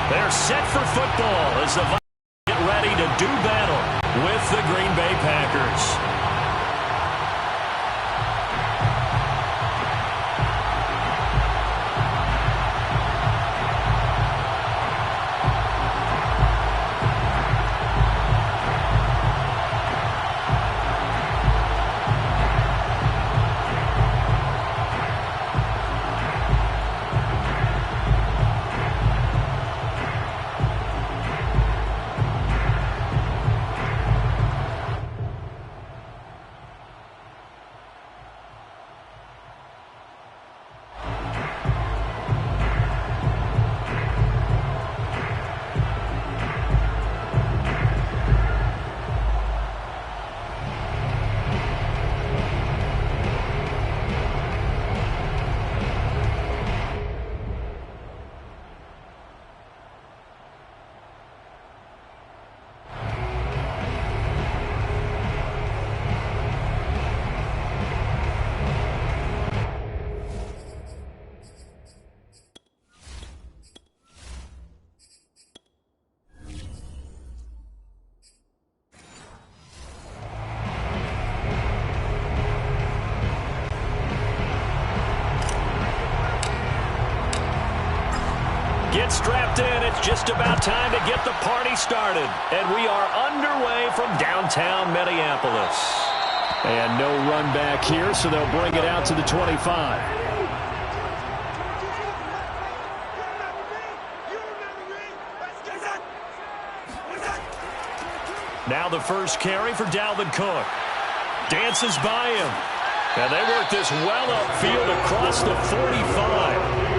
They're set for football as the Vikings get ready to do battle with the Green Bay Packers. Get strapped in. It's just about time to get the party started. And we are underway from downtown Minneapolis. And no run back here, so they'll bring it out to the 25. Now the first carry for Dalvin Cook. Dances by him. And they work this well upfield across the 45.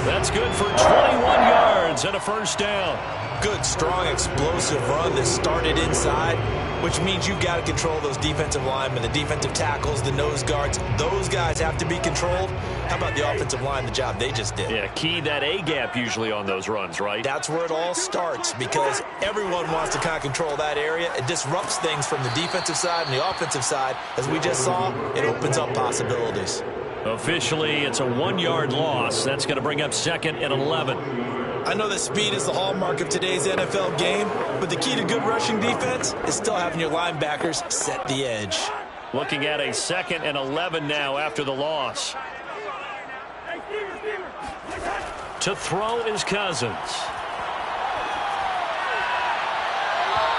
That's good for 21 yards and a first down. Good, strong, explosive run that started inside, which means you've got to control those defensive linemen, the defensive tackles, the nose guards. Those guys have to be controlled. How about the offensive line, the job they just did? Yeah, key that A-gap usually on those runs, right? That's where it all starts because everyone wants to kind of control that area. It disrupts things from the defensive side and the offensive side. As we just saw, it opens up possibilities. Officially, it's a 1-yard loss. That's going to bring up 2nd and 11. I know that speed is the hallmark of today's NFL game, but the key to good rushing defense is still having your linebackers set the edge. Looking at a 2nd and 11 now after the loss. To throw is Cousins.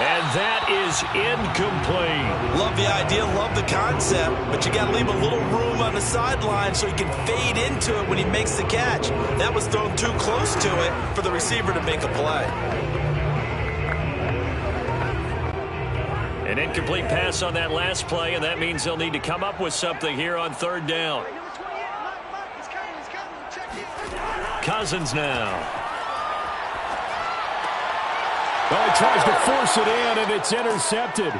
And that is incomplete. Love the idea, love the concept, but you got to leave a little room on the sideline so he can fade into it when he makes the catch. That was thrown too close to it for the receiver to make a play. An incomplete pass on that last play, and that means they'll need to come up with something here on 3rd down. Cousins now. Well, he tries to force it in, and it's intercepted.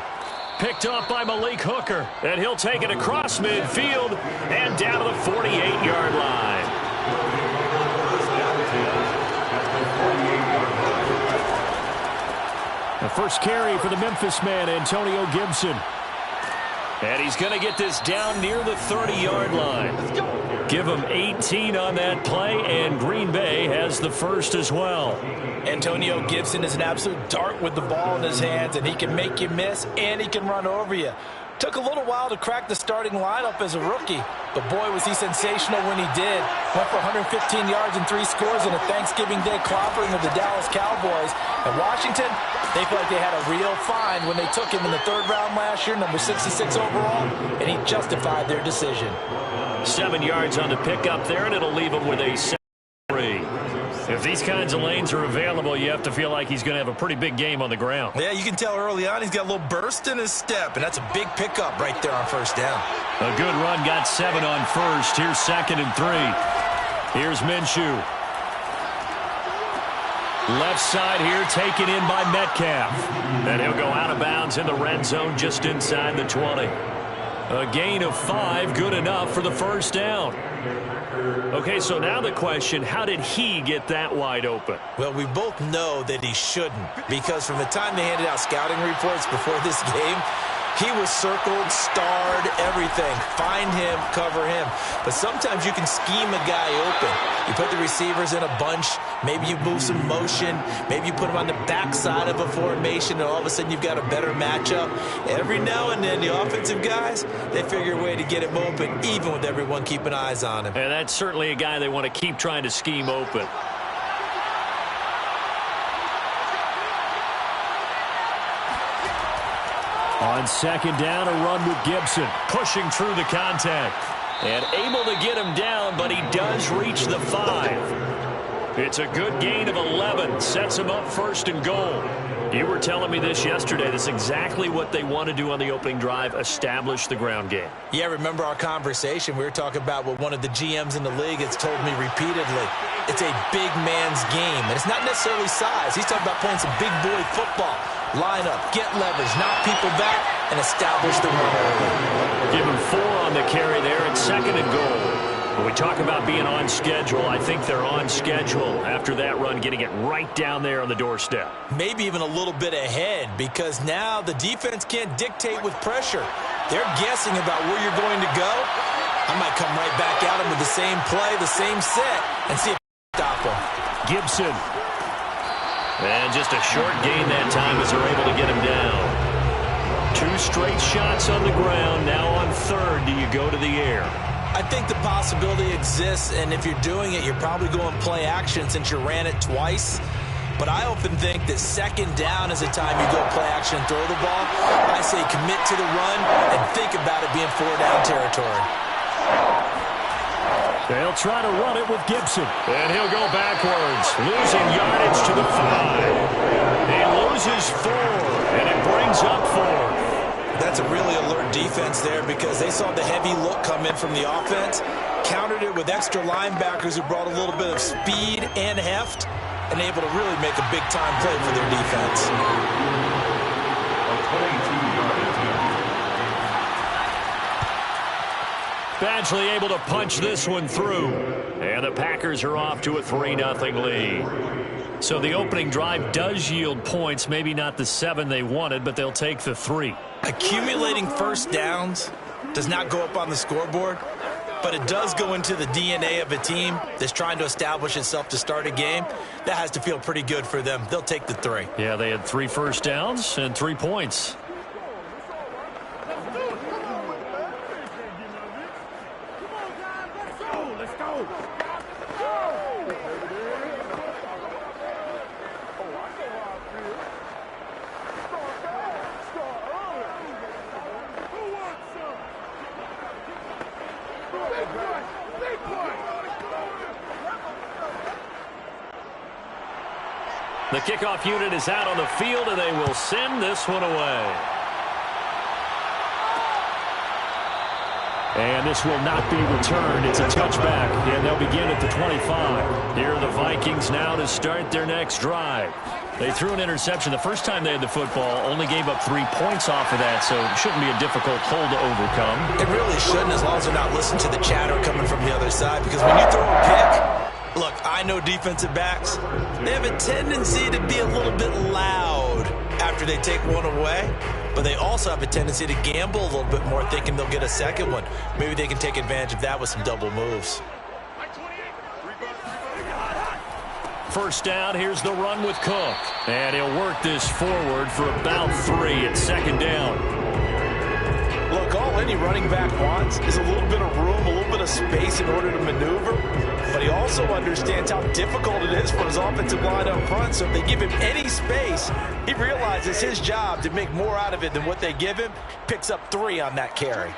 Picked off by Malik Hooker, and he'll take it across midfield and down to the 48-yard line. The first carry for the Memphis man, Antonio Gibson. And he's going to get this down near the 30-yard line. Give him 18 on that play, and Green Bay has the first as well. Antonio Gibson is an absolute dart with the ball in his hands, and he can make you miss, and he can run over you. Took a little while to crack the starting lineup as a rookie, but boy, was he sensational when he did. Went for 115 yards and 3 scores in a Thanksgiving Day clobbering of the Dallas Cowboys. And Washington, they felt like they had a real find when they took him in the 3rd round last year, number 66 overall, and he justified their decision. 7 yards on the pickup there, and it'll leave him with a 7-3. If these kinds of lanes are available, you have to feel like he's going to have a pretty big game on the ground. Yeah, you can tell early on he's got a little burst in his step, and that's a big pickup right there on 1st down. A good run, got 7 on 1st. Here's 2nd and 3. Here's Minshew. Left side here, taken in by Metcalf. And he'll go out of bounds in the red zone just inside the 20. A gain of 5, good enough for the 1st down. Okay, so now the question, how did he get that wide open? Well, we both know that he shouldn't, because from the time they handed out scouting reports before this game, He was circled, starred, everything. Find him, cover him. But sometimes you can scheme a guy open. You put the receivers in a bunch. Maybe you move some motion. Maybe you put them on the backside of a formation, and all of a sudden you've got a better matchup. Every now and then, the offensive guys, they figure a way to get him open, even with everyone keeping eyes on him. And that's certainly a guy they want to keep trying to scheme open. On second down, a run with Gibson. Pushing through the contact. And able to get him down, but he does reach the 5. It's a good gain of 11. Sets him up first and goal. You were telling me this yesterday. That's exactly what they want to do on the opening drive, establish the ground game. Yeah, remember our conversation. We were talking about what one of the GMs in the league has told me repeatedly. It's a big man's game, and it's not necessarily size. He's talking about playing some big boy football. Line up, get leverage, knock people back, and establish the run early. Give him 4 on the carry there at second and goal. When we talk about being on schedule, I think they're on schedule after that run, getting it right down there on the doorstep. Maybe even a little bit ahead, because now the defense can't dictate with pressure. They're guessing about where you're going to go. I might come right back at him with the same play, the same set, and see if I can stop him. Gibson. And just a short gain that time as they're able to get him down. 2 straight shots on the ground. Now on third, do you go to the air? I think the possibility exists, and if you're doing it, you're probably going play action since you ran it twice. But I often think that second down is a time you go play action and throw the ball. I say commit to the run and think about it being 4-down territory. They'll try to run it with Gibson. And he'll go backwards, losing yardage to the 5. He loses 4, and it brings up 4. That's a really alert defense there because they saw the heavy look come in from the offense, countered it with extra linebackers who brought a little bit of speed and heft, and able to really make a big-time play for their defense. Badgley able to punch this one through. And the Packers are off to a 3-0 lead. So the opening drive does yield points. Maybe not the 7 they wanted, but they'll take the 3. Accumulating first downs does not go up on the scoreboard, but it does go into the DNA of a team that's trying to establish itself to start a game. That has to feel pretty good for them. They'll take the 3. Yeah, they had 3 first downs and 3 points. The kickoff unit is out on the field, and they will send this one away. And this will not be returned. It's a touchback, and they'll begin at the 25. Here are the Vikings now to start their next drive. They threw an interception the first time they had the football, only gave up 3 points off of that, so it shouldn't be a difficult hole to overcome. It really shouldn't, as long as they're not listening to the chatter coming from the other side, because when you throw a pick, look, I know defensive backs, they have a tendency to be a little bit loud after they take one away, but they also have a tendency to gamble a little bit more, thinking they'll get a second one. Maybe they can take advantage of that with some double moves. First down, here's the run with Cook. And he'll work this forward for about 3 at second down. Look, all any running back wants is a little bit of room, a little bit of space in order to maneuver. But he also understands how difficult it is for his offensive line up front. So if they give him any space, he realizes his job to make more out of it than what they give him. Picks up 3 on that carry.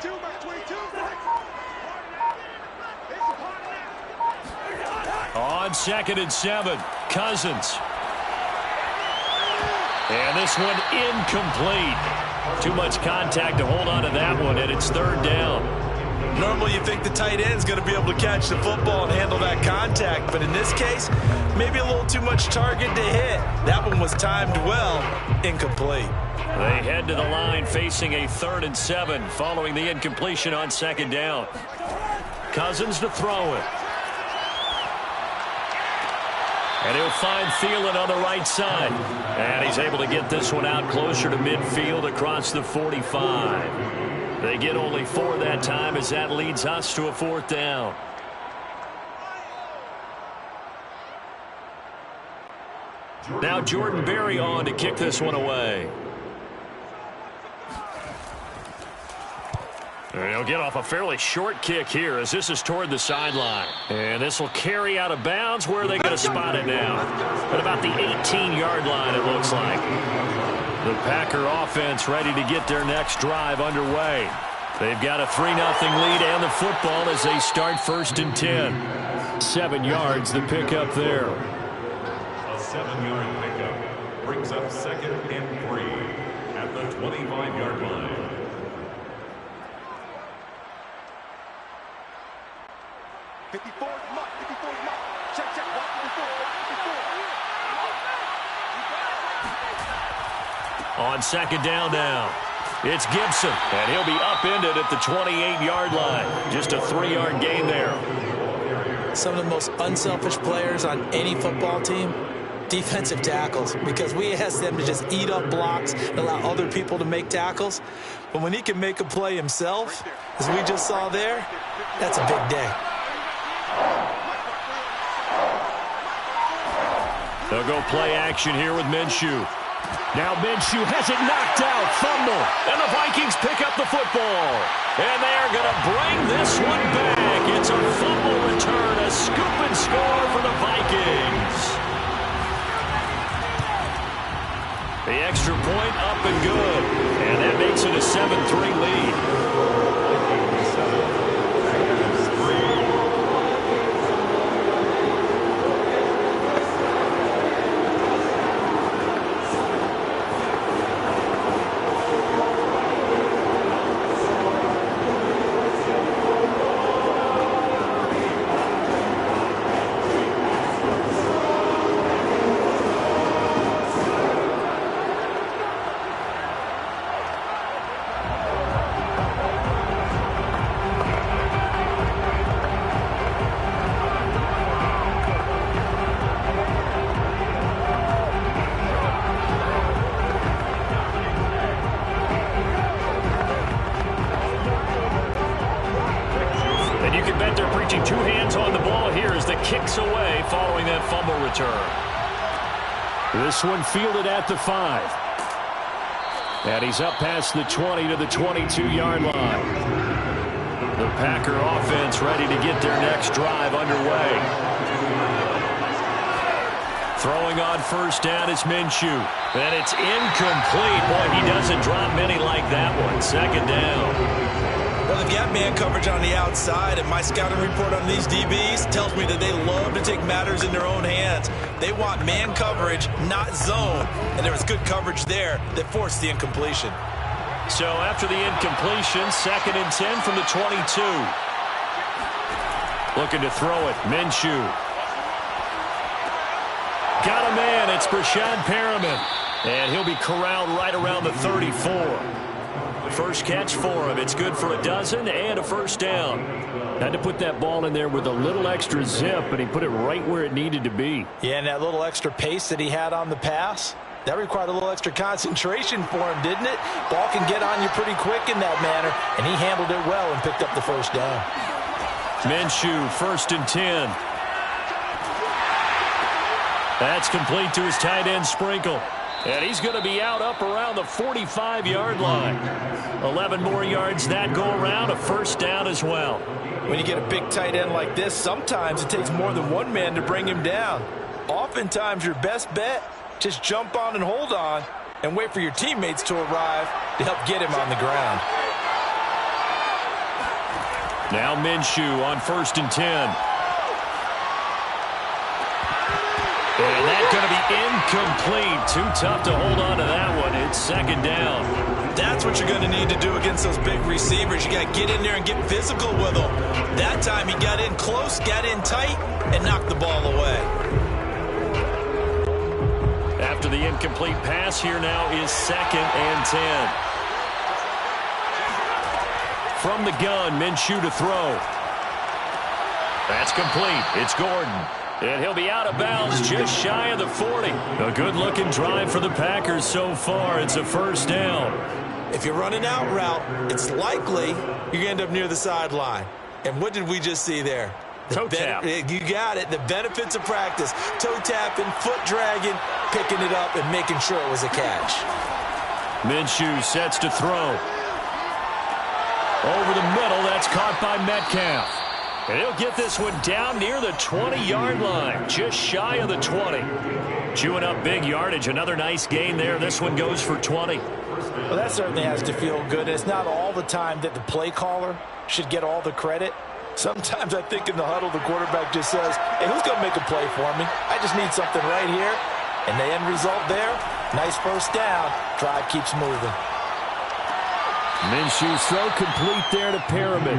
On 2nd and 7, Cousins. And this one incomplete. Too much contact to hold on to that one, and it's 3rd down. Normally you think the tight end's going to be able to catch the football and handle that contact, but in this case, maybe a little too much target to hit. That one was timed well, incomplete. They head to the line facing a 3rd and 7 following the incompletion on 2nd down. Cousins to throw it. And he'll find Thielen on the right side. And he's able to get this one out closer to midfield across the 45. They get only 4 that time as that leads us to a 4th down. Now Jordan Berry on to kick this one away. And he'll get off a fairly short kick here as this is toward the sideline. And this will carry out of bounds. Where are they going to spot it now? At about the 18-yard line, it looks like. The Packer offense ready to get their next drive underway. They've got a 3-0 lead and the football as they start 1st and 10. 7 yards, the pickup there. A 7-yard pickup brings up 2nd and 3 at the 25-yard line. On 2nd down now, it's Gibson, and he'll be upended at the 28-yard line. Just a 3-yard gain there. Some of the most unselfish players on any football team, defensive tackles, because we ask them to just eat up blocks and allow other people to make tackles. But when he can make a play himself, as we just saw there, that's a big day. They'll go play action here with Minshew. Now Minshew has it knocked out, fumble, and the Vikings pick up the football. And they're going to bring this one back. It's a fumble return, a scoop and score for the Vikings. The extra point up and good, and that makes it a 7-3 lead. Two hands on the ball here as the kick's away following that fumble return. This one fielded at the 5. And he's up past the 20 to the 22-yard line. The Packer offense ready to get their next drive underway. Throwing on 1st down is Minshew. And it's incomplete. Boy, he doesn't drop many like that one. 2nd down. Well, they've got man coverage on the outside, and my scouting report on these DBs tells me that they love to take matters in their own hands. They want man coverage, not zone, and there was good coverage there that forced the incompletion. So after the incompletion, 2nd and 10 from the 22. Looking to throw it, Minshew. Got a man, it's Brashad Perriman, and he'll be corralled right around the 34. First catch for him. It's good for a dozen and a 1st down. Had to put that ball in there with a little extra zip, but he put it right where it needed to be. Yeah, and that little extra pace that he had on the pass, that required a little extra concentration for him, didn't it? Ball can get on you pretty quick in that manner, and he handled it well and picked up the 1st down. Minshew, 1st and 10. That's complete to his tight end, Sprinkle. And he's going to be out up around the 45-yard line. 11 more yards that go around, a 1st down as well. When you get a big tight end like this, sometimes it takes more than one man to bring him down. Oftentimes your best bet, just jump on and hold on and wait for your teammates to arrive to help get him on the ground. Now Minshew on 1st and 10. And that's going to be incomplete. Too tough to hold on to that one. It's 2nd down. That's what you're going to need to do against those big receivers. You got to get in there and get physical with them. That time he got in close, got in tight, and knocked the ball away. After the incomplete pass, here now is 2nd and 10. From the gun, Minshew to throw. That's complete. It's Gordon. And he'll be out of bounds just shy of the 40. A good-looking drive for the Packers so far. It's a first down. If you're running out route, it's likely you're going to end up near the sideline. And what did we just see there? Toe tap. You got it. The benefits of practice. Toe tapping, foot dragging, picking it up, and making sure it was a catch. Minshew sets to throw. Over the middle, that's caught by Metcalf. And he'll get this one down near the 20-yard line, just shy of the 20. Chewing up big yardage, another nice gain there. This one goes for 20. Well, that certainly has to feel good. It's not all the time that the play caller should get all the credit. Sometimes I think in the huddle, the quarterback just says, hey, who's going to make a play for me? I just need something right here. And the end result there, nice first down. Drive keeps moving. Minshew's throw complete there to Perriman.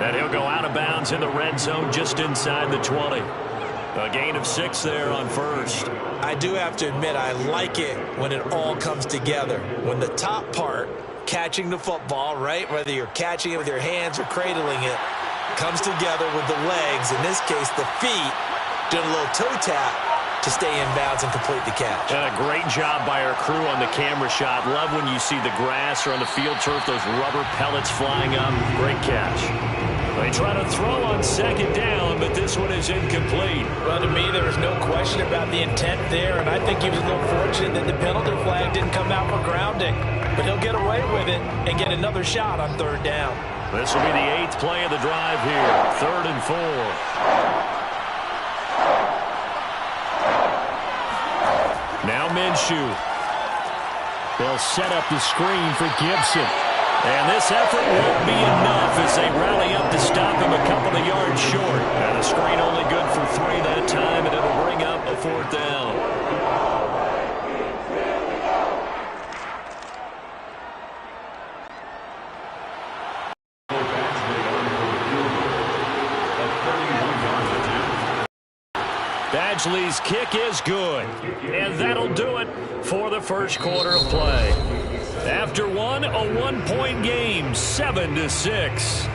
And he'll go out of bounds in the red zone just inside the 20. A gain of 6 there on first. I do have to admit, I like it when it all comes together. When the top part, catching the football, right, whether you're catching it with your hands or cradling it, comes together with the legs, in this case the feet, doing a little toe tap to stay in bounds and complete the catch. And a great job by our crew on the camera shot. Love when you see the grass or on the field turf, those rubber pellets flying up. Great catch. They try to throw on second down, but this one is incomplete. Well, to me, there was no question about the intent there, and I think he was a little fortunate that the penalty flag didn't come out for grounding. But he'll get away with it and get another shot on third down. This will be the 8th play of the drive here. 3rd and 4. Now Minshew. They'll set up the screen for Gibson. And this effort won't be enough as they rally up to stop him a couple of yards short. And the screen only good for 3 that time, and it'll bring up a 4th down. Badgley's kick is good, and that'll do it for the first quarter of play. After one, a 1-point game, 7-6.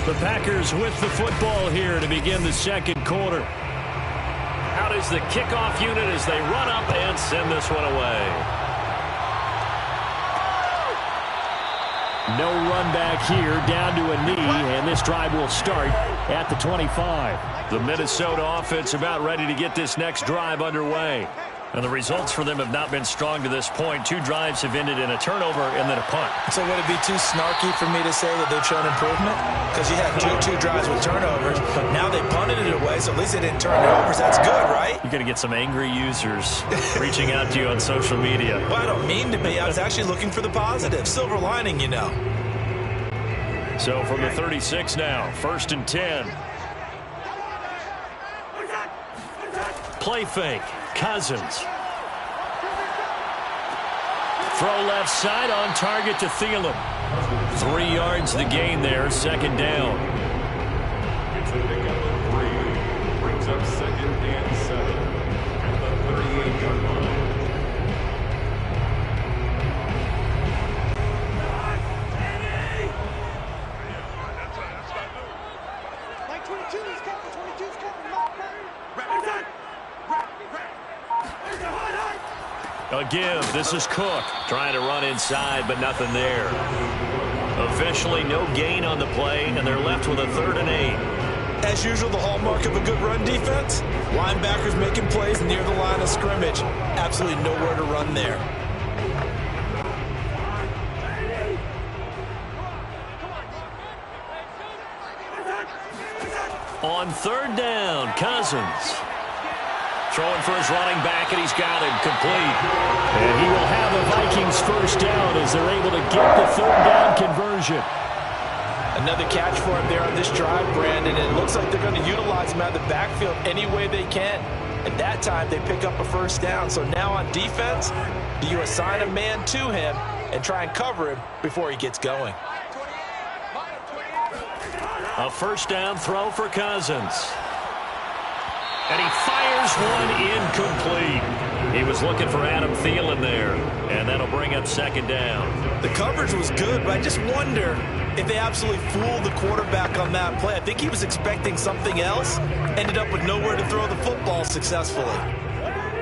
The Packers with the football here to begin the second quarter. Out is the kickoff unit as they run up and send this one away. No run back here, down to a knee, and this drive will start at the 25. The Minnesota offense about ready to get this next drive underway. And the results for them have not been strong to this point. 2 drives have ended in a turnover and then a punt. So would it be too snarky for me to say that they've shown improvement? Because you had two drives with turnovers. Now they punted it away, so at least they didn't turn it over. So that's good, right? You're going to get some angry users reaching out to you on social media. Well, I don't mean to be. I was actually looking for the positive. Silver lining, you know. So from the 36 now, 1st and 10. Play fake. Cousins. Throw left side on target to Thielen. 3 yards the gain there, 2nd down. It's a pickup of 3. Brings up 2nd and 7 at the 38-yard line. A give. This is Cook trying to run inside, but nothing there. Officially no gain on the play, and they're left with a 3rd and 8. As usual, the hallmark of a good run defense, linebackers making plays near the line of scrimmage. Absolutely nowhere to run there. On 3rd down, Cousins. Throwing for his running back, and he's got it complete. And he will have a Vikings first down as they're able to get the 3rd down conversion. Another catch for him there on this drive, Brandon. And it looks like they're going to utilize him out of the backfield any way they can. At that time, they pick up a first down. So now on defense, do you assign a man to him and try and cover him before he gets going? A first down throw for Cousins. And he fires one incomplete. He was looking for Adam Thielen there, and that'll bring up second down. The coverage was good, but I just wonder if they absolutely fooled the quarterback on that play. I think he was expecting something else, ended up with nowhere to throw the football successfully.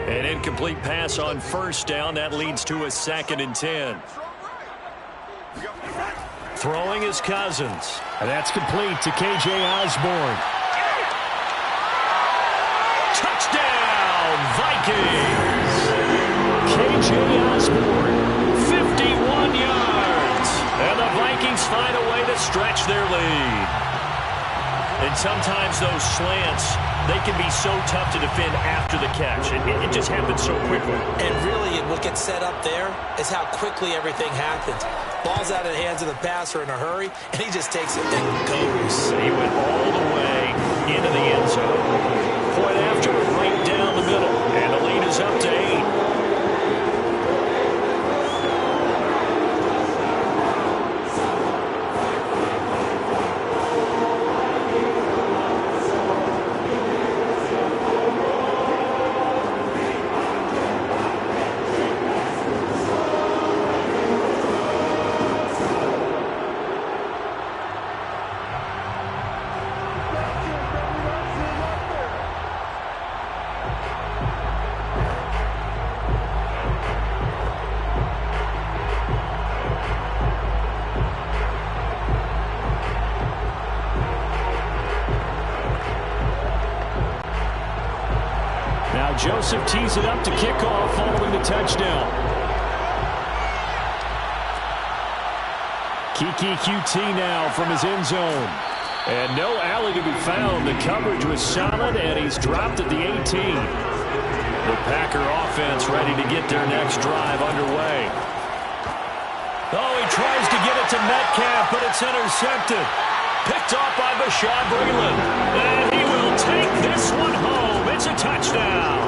An incomplete pass on first down. That leads to a 2nd and 10. Throwing is Cousins. And that's complete to K.J. Osborne. Touchdown, Vikings! K.J. Osborne. 51 yards. And the Vikings find a way to stretch their lead. And sometimes those slants, they can be so tough to defend after the catch. It just happens so quickly. And really, what gets set up there is how quickly everything happens. Ball's out of the hands of the passer in a hurry, and he just takes it and goes. He went all the way into the end zone. Point after, right down the middle. And the lead is up to 8. Joseph tees it up to kick off following the touchdown. Kiki QT now from his end zone. And no alley to be found. The coverage was solid, and he's dropped at the 18. The Packer offense ready to get their next drive underway. Oh, he tries to get it to Metcalf, but it's intercepted. Picked off by Bashaud Breeland. And he will take this one home. It's a touchdown.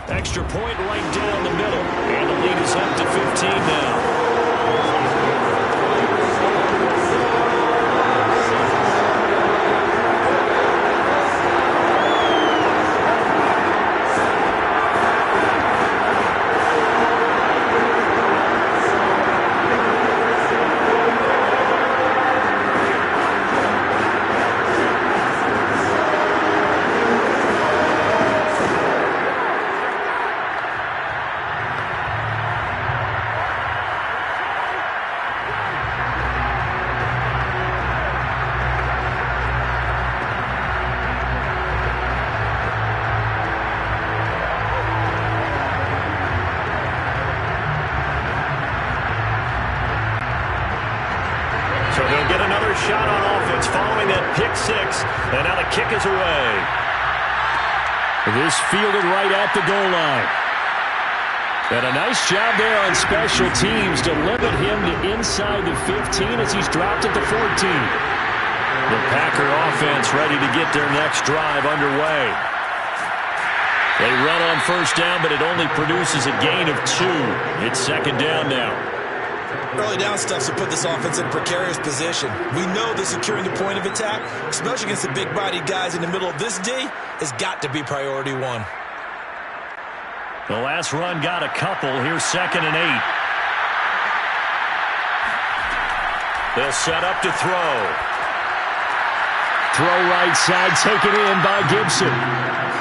Extra point right down the middle. And the lead is up to 15 now. Shot on offense following that pick six, and now the kick is away. This fielded right at the goal line. And a nice job there on special teams to limit him to inside the 15 as he's dropped at the 14. The Packer offense ready to get their next drive underway. They run on first down, but it only produces a gain of 2. It's second down now. Early down stuff to put this offense in a precarious position. We know that securing the point of attack, especially against the big-bodied guys in the middle of this D, has got to be priority 1. The last run got a couple. Here's 2nd and 8. They'll set up to throw. Throw right side, taken in by Gibson.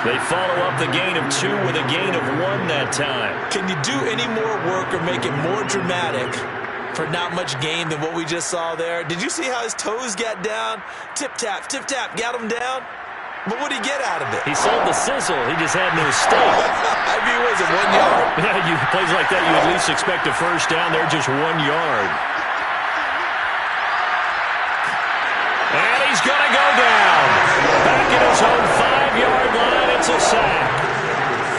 They follow up the gain of 2 with a gain of 1 that time. Can you do any more work or make it more dramatic for not much gain than what we just saw there? Did you see how his toes got down? Tip-tap, got him down. But what did he get out of it? He sold the sizzle. He just had no steak. I mean, was it 1 yard? Yeah, plays like that, you at least expect a first down. They're just 1 yard. And he's going to go down. Back at his own 5-yard line, it's a sack.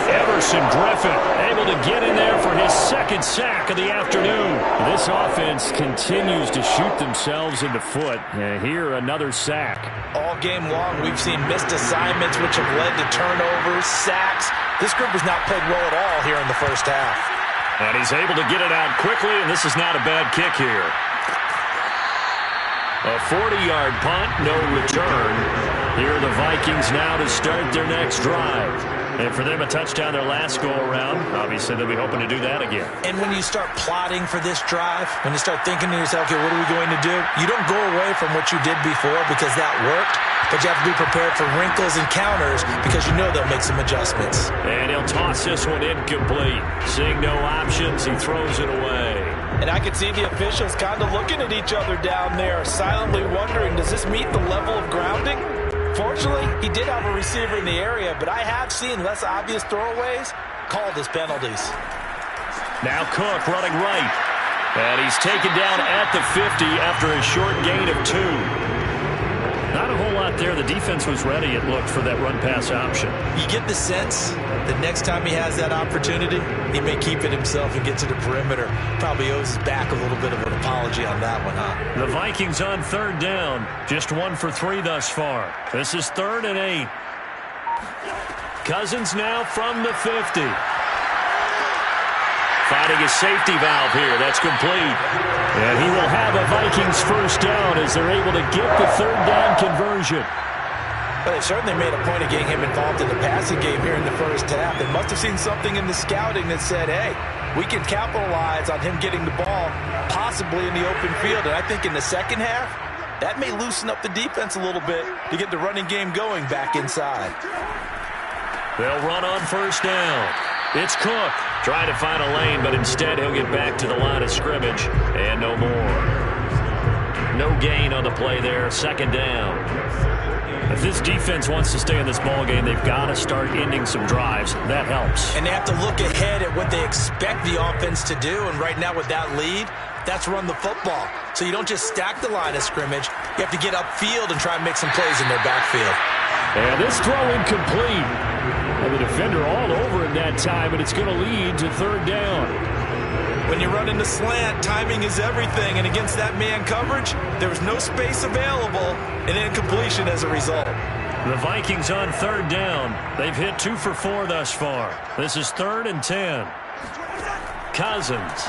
Everson Griffin able to get in there for his 2nd sack of the afternoon. This offense continues to shoot themselves in the foot. And here, another sack. All game long, we've seen missed assignments, which have led to turnovers, sacks. This group has not played well at all here in the first half. And he's able to get it out quickly, and this is not a bad kick here. A 40-yard punt, no return. Here are the Vikings now to start their next drive. And for them, a touchdown their last go-around. Obviously, they'll be hoping to do that again. And when you start plotting for this drive, when you start thinking to yourself, okay, what are we going to do? You don't go away from what you did before because that worked, but you have to be prepared for wrinkles and counters because you know they'll make some adjustments. And he'll toss this one incomplete. Seeing no options, he throws it away. And I could see the officials kind of looking at each other down there, silently wondering, does this meet the level of grounding? Fortunately, he did have a receiver in the area, but I have seen less obvious throwaways called as penalties. Now Cook running right. And he's taken down at the 50 after a short gain of 2. Not a whole lot there. The defense was ready, it looked, for that run-pass option. You get the sense that next time he has that opportunity, he may keep it himself and get to the perimeter. Probably owes his back a little bit of an apology on that one, huh? The Vikings on third down. Just 1 for 3 thus far. This is 3rd and 8. Cousins now from the 50. Finding a safety valve here. That's complete. And he will have a Vikings first down as they're able to get the third down conversion. Well, they certainly made a point of getting him involved in the passing game here in the first half. They must have seen something in the scouting that said, hey, we can capitalize on him getting the ball possibly in the open field. And I think in the second half, that may loosen up the defense a little bit to get the running game going back inside. They'll run on first down. It's Cook trying to find a lane, but instead he'll get back to the line of scrimmage and no more. No gain on the play there. Second down. If this defense wants to stay in this ball game, they've got to start ending some drives. That helps. And they have to look ahead at what they expect the offense to do. And right now with that lead, that's run the football. So you don't just stack the line of scrimmage. You have to get upfield and try and make some plays in their backfield. And this throw incomplete. And the defender all over him that time, and it's going to lead to third down. When you run into slant, timing is everything. And against that man coverage, there was no space available, and incompletion as a result. The Vikings on third down. They've hit 2 for 4 thus far. This is 3rd and 10. Cousins.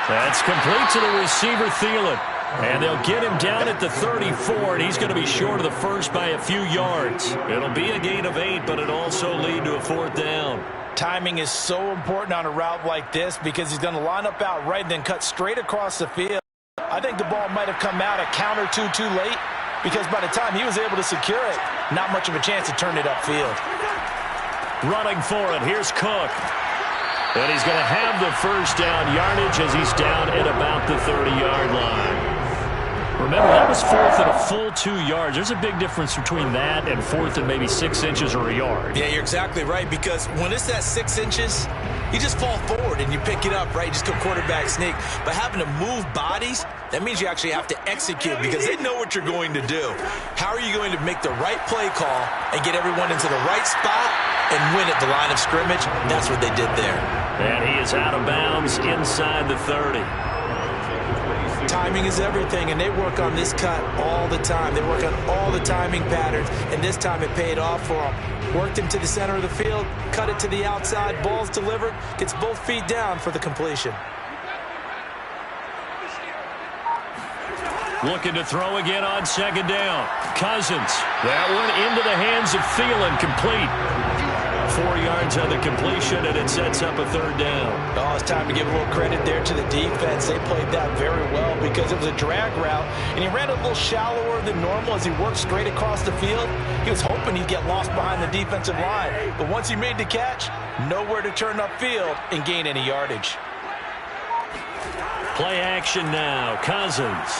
That's complete to the receiver, Thielen. And they'll get him down at the 34, and he's going to be short of the first by a few yards. It'll be a gain of 8, but it'll also lead to a 4th down. Timing is so important on a route like this because he's going to line up out right and then cut straight across the field. I think the ball might have come out a count or two too late because by the time he was able to secure it, not much of a chance to turn it upfield. Running for it, here's Cook. And he's going to have the first down yardage as he's down at about the 30-yard line. Remember, that was 4th and a full 2 yards. There's a big difference between that and 4th and maybe 6 inches or a yard. Yeah, you're exactly right, because when it's at 6 inches, you just fall forward and you pick it up, right? You just go quarterback sneak. But having to move bodies, that means you actually have to execute because they know what you're going to do. How are you going to make the right play call and get everyone into the right spot and win at the line of scrimmage? That's what they did there. And he is out of bounds inside the 30. Timing is everything, and they work on this cut all the time. They work on all the timing patterns, and this time it paid off for them. Worked him to the center of the field, cut it to the outside, ball's delivered, gets both feet down for the completion. Looking to throw again on second down. Cousins. That one into the hands of Thielen, complete. 4 yards on the completion, and it sets up a third down. Oh, it's time to give a little credit there to the defense. They played that very well because it was a drag route, and he ran a little shallower than normal as he worked straight across the field. He was hoping he'd get lost behind the defensive line, but once he made the catch, nowhere to turn upfield and gain any yardage. Play action now. Cousins.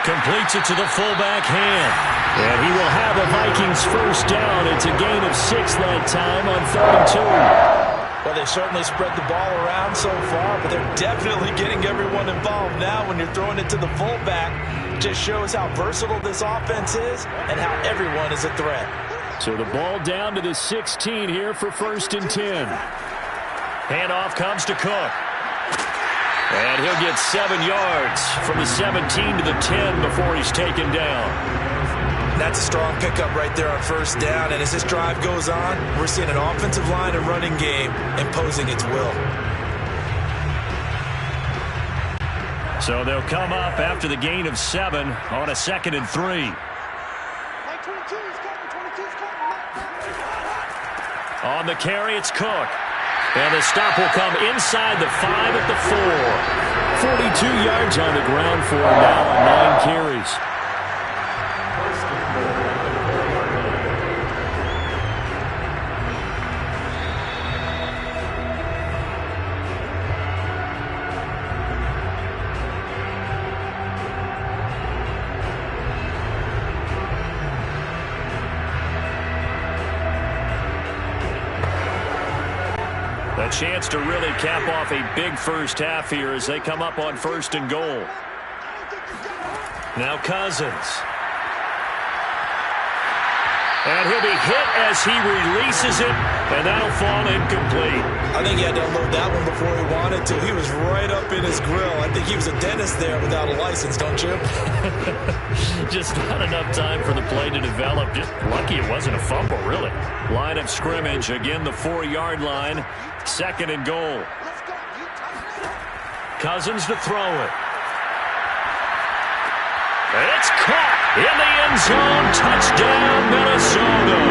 Completes it to the fullback hand. And he will have a Vikings first down. It's a gain of 6 that time on 3rd and 2. Well, they certainly spread the ball around so far, but they're definitely getting everyone involved now when you're throwing it to the fullback. It just shows how versatile this offense is and how everyone is a threat. So the ball down to the 16 here for 1st and 10. Handoff comes to Cook. And he'll get 7 yards from the 17 to the 10 before he's taken down. That's a strong pickup right there on first down. And as this drive goes on, we're seeing an offensive line and running game imposing its will. So they'll come up after the gain of 7 on a 2nd and 3. On the carry, it's Cook. And the stop will come inside the 5 at the 4. 42 yards on the ground for him now on 9 carries. A chance to really cap off a big first half here as they come up on 1st and goal. Now Cousins. And he'll be hit as he releases it, and that'll fall incomplete. I think he had to unload that one before he wanted to. He was right up in his grill. I think he was a dentist there without a license, don't you? Just not enough time for the play to develop. Just lucky it wasn't a fumble, really. Line of scrimmage, again the 4-yard line. 2nd and goal. Cousins to throw it. It's caught in the end zone. Touchdown, Minnesota.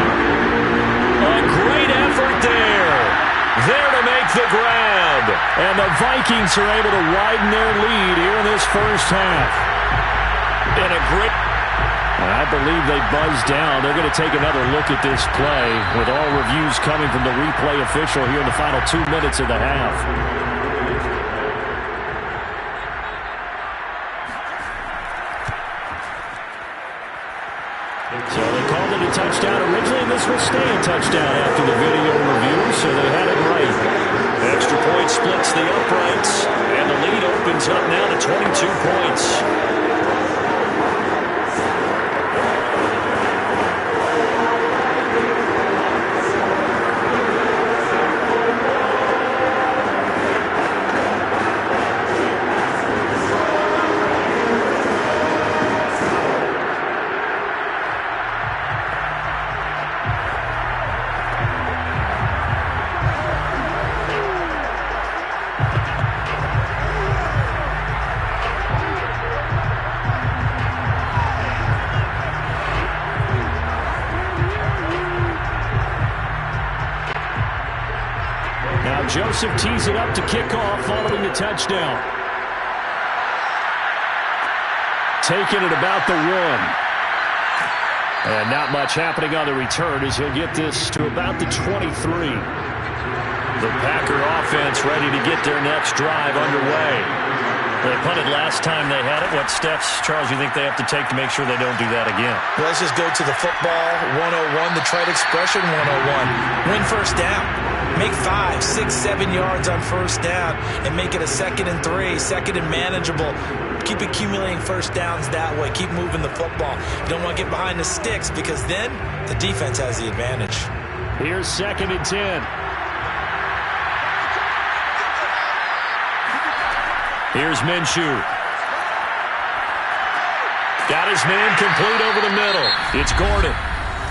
A great effort there. There to make the grab. And the Vikings are able to widen their lead here in this first half. In a great... I believe they buzzed down. They're going to take another look at this play with all reviews coming from the replay official here in the final 2 minutes of the half. So they called it a touchdown originally, and this will stay a touchdown after the video review, so they had it right. Extra point splits the uprights, and the lead opens up now to 22 points. Joseph tees it up to kick off following the touchdown. Taking it about the 1. And not much happening on the return as he'll get this to about the 23. The Packer offense ready to get their next drive underway. They punted last time they had it. What steps, Charles, you think they have to take to make sure they don't do that again? Well, let's just go to the football 101, the trite expression 101. Win first down. Make 5, 6, 7 yards on first down and make it a 2nd and 3, 2nd and manageable. Keep accumulating first downs that way. Keep moving the football. You don't want to get behind the sticks because then the defense has the advantage. Here's 2nd and 10. Here's Minshew. Got his man complete over the middle. It's Gordon.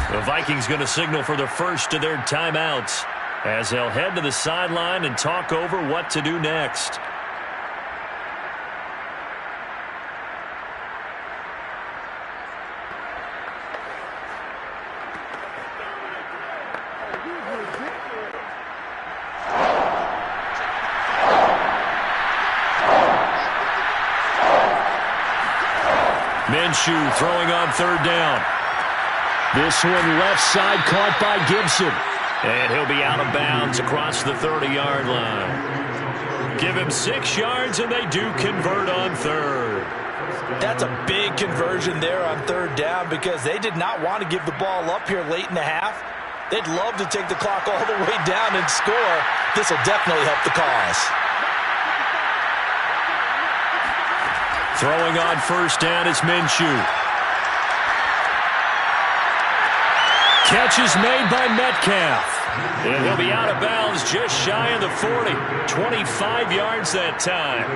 The Vikings going to signal for the first of their timeouts as they'll head to the sideline and talk over what to do next. Minshew throwing on 3rd down. This one left side caught by Gibson. And he'll be out of bounds across the 30-yard line. Give him 6 yards, and they do convert on 3rd. That's a big conversion there on 3rd down because they did not want to give the ball up here late in the half. They'd love to take the clock all the way down and score. This will definitely help the cause. Throwing on 1st down is Minshew. Catch is made by Metcalf. And he'll be out of bounds just shy of the 40. 25 yards that time.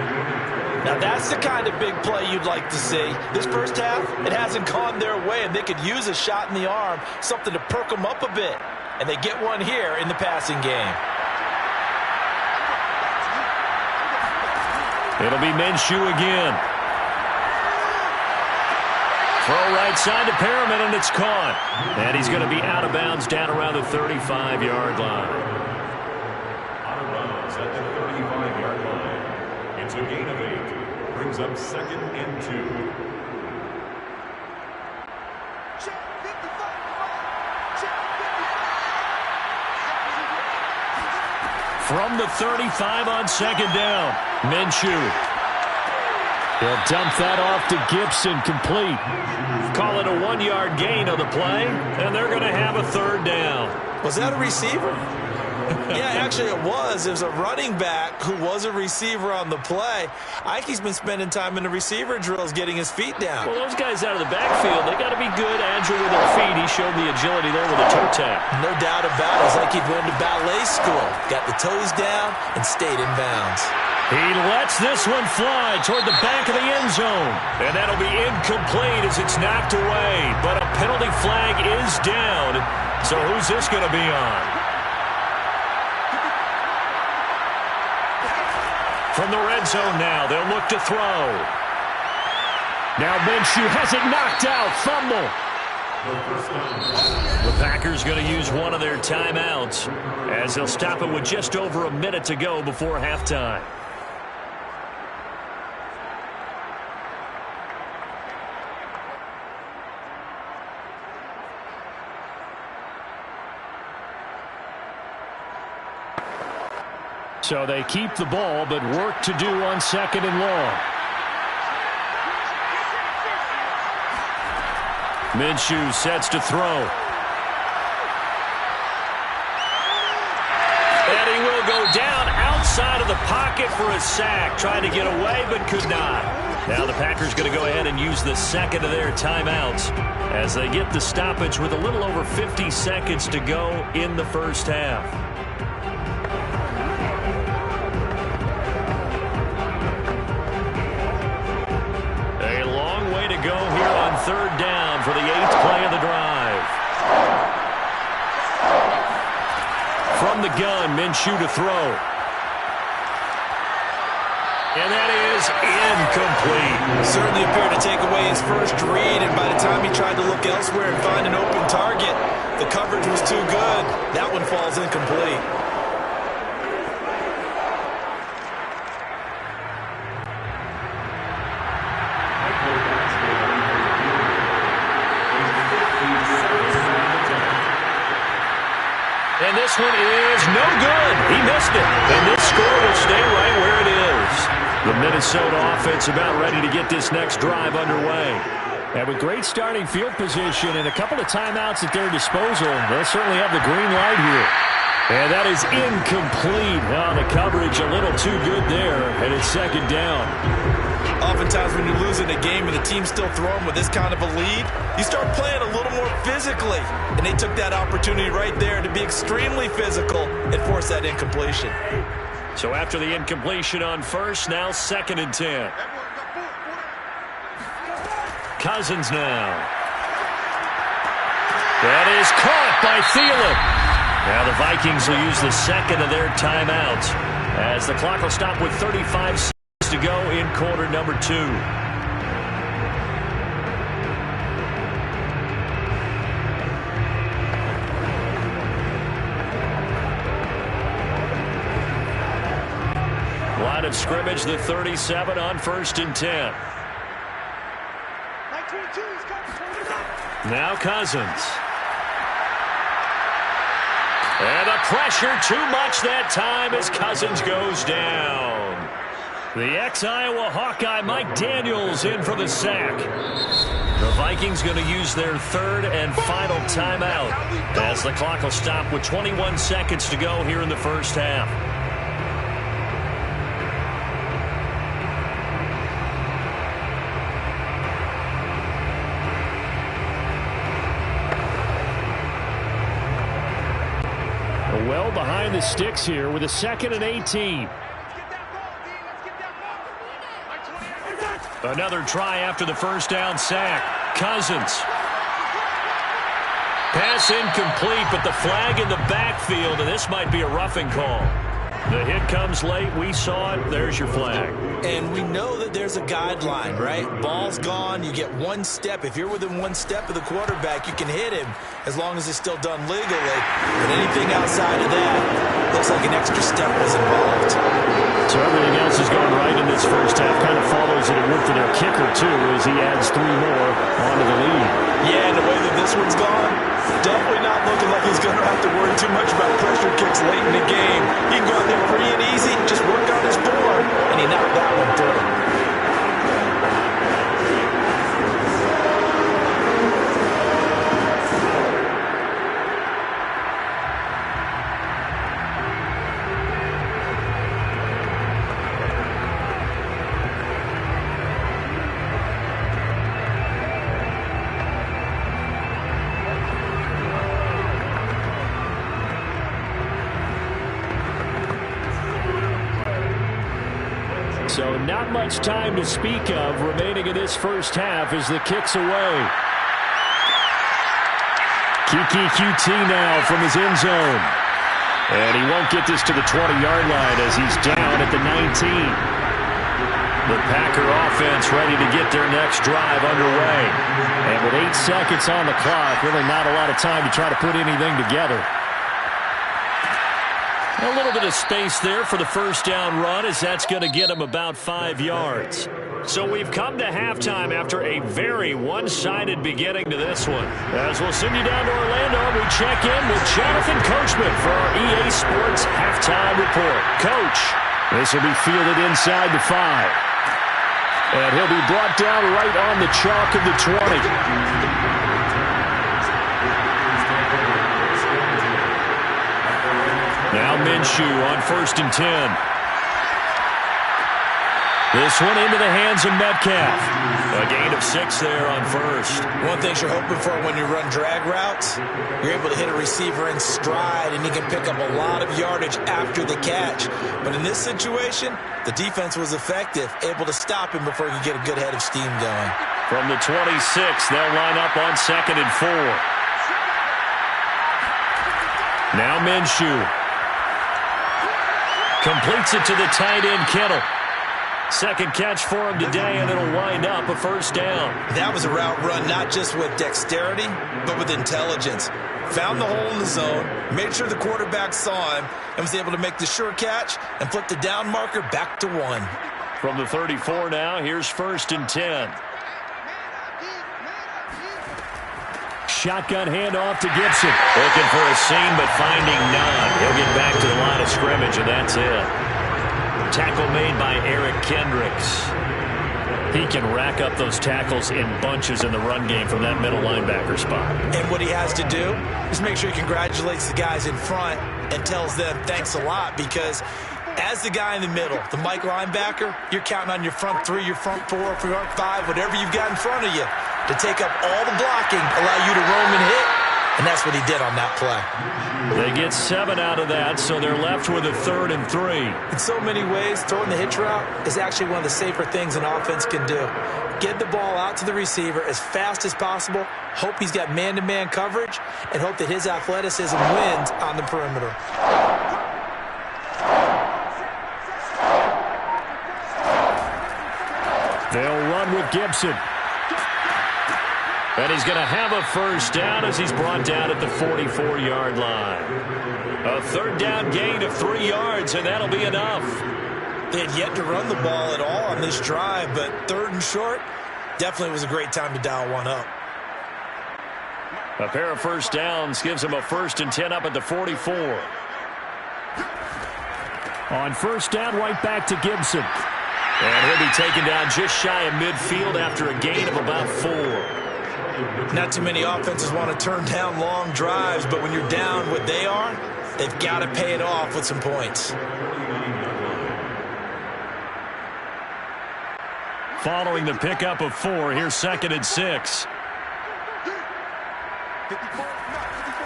Now that's the kind of big play you'd like to see. This first half, it hasn't gone their way, and they could use a shot in the arm, something to perk them up a bit. And they get one here in the passing game. It'll be Minshew again. Throw right side to Perriman, and it's caught. And he's going to be out of bounds down around the 35-yard line. Out of bounds at the 35-yard line. It's a gain of 8. Brings up 2nd and 2. From the 35 on 2nd down, Minshew. He'll dump that off to Gibson, complete. Call it a 1-yard gain on the play, and they're going to have a 3rd down. Was that a receiver? Yeah, actually it was. It was a running back who was a receiver on the play. Ike's been spending time in the receiver drills getting his feet down. Well, those guys out of the backfield, they got to be good, agile with their feet. He showed the agility there with a toe tap. No doubt about it. It's like he'd went to ballet school. Got the toes down and stayed in bounds. He lets this one fly toward the back of the end zone. And that'll be incomplete as it's knocked away. But a penalty flag is down. So who's this going to be on? From the red zone now, they'll look to throw. Now Minshew has it knocked out. Fumble. The Packers going to use one of their timeouts as they'll stop it with just over a minute to go before halftime. So they keep the ball, but work to do on 2nd and long. Minshew sets to throw. And he will go down outside of the pocket for a sack. Trying to get away, but could not. Now the Packers going to go ahead and use the 2nd of their timeouts as they get the stoppage with a little over 50 seconds to go in the first half. Go here on 3rd down for the 8th play of the drive. From the gun, Minshew to throw. And that is incomplete. Certainly appeared to take away his first read, and by the time he tried to look elsewhere and find an open target, the coverage was too good. That one falls incomplete. And this one is no good. He missed it. And this score will stay right where it is. The Minnesota offense about ready to get this next drive underway. And with great starting field position and a couple of timeouts at their disposal, they'll certainly have the green light here. And that is incomplete. Oh, the coverage a little too good there, and it's 2nd down. Oftentimes when you're losing a game and the team's still throwing with this kind of a lead, you start playing a little more physically. And they took that opportunity right there to be extremely physical and force that incompletion. So after the incompletion on 1st, now 2nd and 10. Cousins now. That is caught by Thielen. Now the Vikings will use the 2nd of their timeouts as the clock will stop with 35 seconds to go in quarter number 2. Line of scrimmage, the 37 on 1st and 10. Now Cousins. And the pressure too much that time as Cousins goes down. The ex-Iowa Hawkeye Mike Daniels in for the sack. The Vikings going to use their 3rd and final timeout as the clock will stop with 21 seconds to go here in the first half. Well behind the sticks here with a 2nd and 18. Another try after the first down sack. Cousins. Pass incomplete, but the flag in the backfield, and this might be a roughing call. The hit comes late. We saw it. There's your flag. And we know that there's a guideline, right? Ball's gone. You get one step. If you're within one step of the quarterback, you can hit him as long as it's still done legally. But anything outside of that looks like an extra step was involved. So everything else has gone right in this first half. Kind of follows that it worked for their kicker, too, as he adds 3 more onto the lead. Yeah, and the way that this one's gone, definitely not looking like he's going to have to worry too much about pressure kicks late in the game. He can go out there free and easy, just work on his form, and he knocked that one through. So not much time to speak of remaining in this first half as the kick's away. Kiki QT now from his end zone. And he won't get this to the 20-yard line as he's down at the 19. The Packer offense ready to get their next drive underway. And with 8 seconds on the clock, really not a lot of time to try to put anything together. A little bit of space there for the first down run, as that's going to get him about 5 yards. So we've come to halftime after a very one-sided beginning to this one. As we'll send you down to Orlando, we check in with Jonathan Coachman for our EA Sports Halftime Report. Coach. This will be fielded inside the 5. And he'll be brought down right on the chalk of the 20. Now Minshew on 1st and 10. This one into the hands of Metcalf. A gain of 6 there on 1st. One thing you're hoping for when you run drag routes, you're able to hit a receiver in stride, and he can pick up a lot of yardage after the catch. But in this situation, the defense was effective, able to stop him before he could get a good head of steam going. From the 26, they'll line up on 2nd and 4. Now Minshew. Completes it to the tight end, Kittle. Second catch for him today, and it'll wind up a first down. That was a route run not just with dexterity, but with intelligence. Found the hole in the zone, made sure the quarterback saw him, and was able to make the sure catch and flip the down marker back to 1. From the 34 now, here's 1st and 10. Shotgun handoff to Gibson. Looking for a seam, but finding none. He'll get back to the line of scrimmage, and that's it. Tackle made by Eric Kendricks. He can rack up those tackles in bunches in the run game from that middle linebacker spot. And what he has to do is make sure he congratulates the guys in front and tells them thanks a lot, because as the guy in the middle, the Mike linebacker, you're counting on your front 3, your front 4, front 5, whatever you've got in front of you to take up all the blocking, allow you to roam and hit, and that's what he did on that play. They get 7 out of that, so they're left with a 3rd and 3. In so many ways, throwing the hitch route is actually one of the safer things an offense can do. Get the ball out to the receiver as fast as possible, hope he's got man-to-man coverage, and hope that his athleticism wins on the perimeter. They'll run with Gibson. And he's going to have a first down as he's brought down at the 44-yard line. A 3rd down gain of 3 yards, and that'll be enough. They had yet to run the ball at all on this drive, but 3rd and short definitely was a great time to dial one up. A pair of first downs gives him a 1st and 10 up at the 44. On 1st down, right back to Gibson. And he'll be taken down just shy of midfield after a gain of about 4. Not too many offenses want to turn down long drives, but when you're down what they are, they've got to pay it off with some points. Following the pickup of 4, here's 2nd and 6.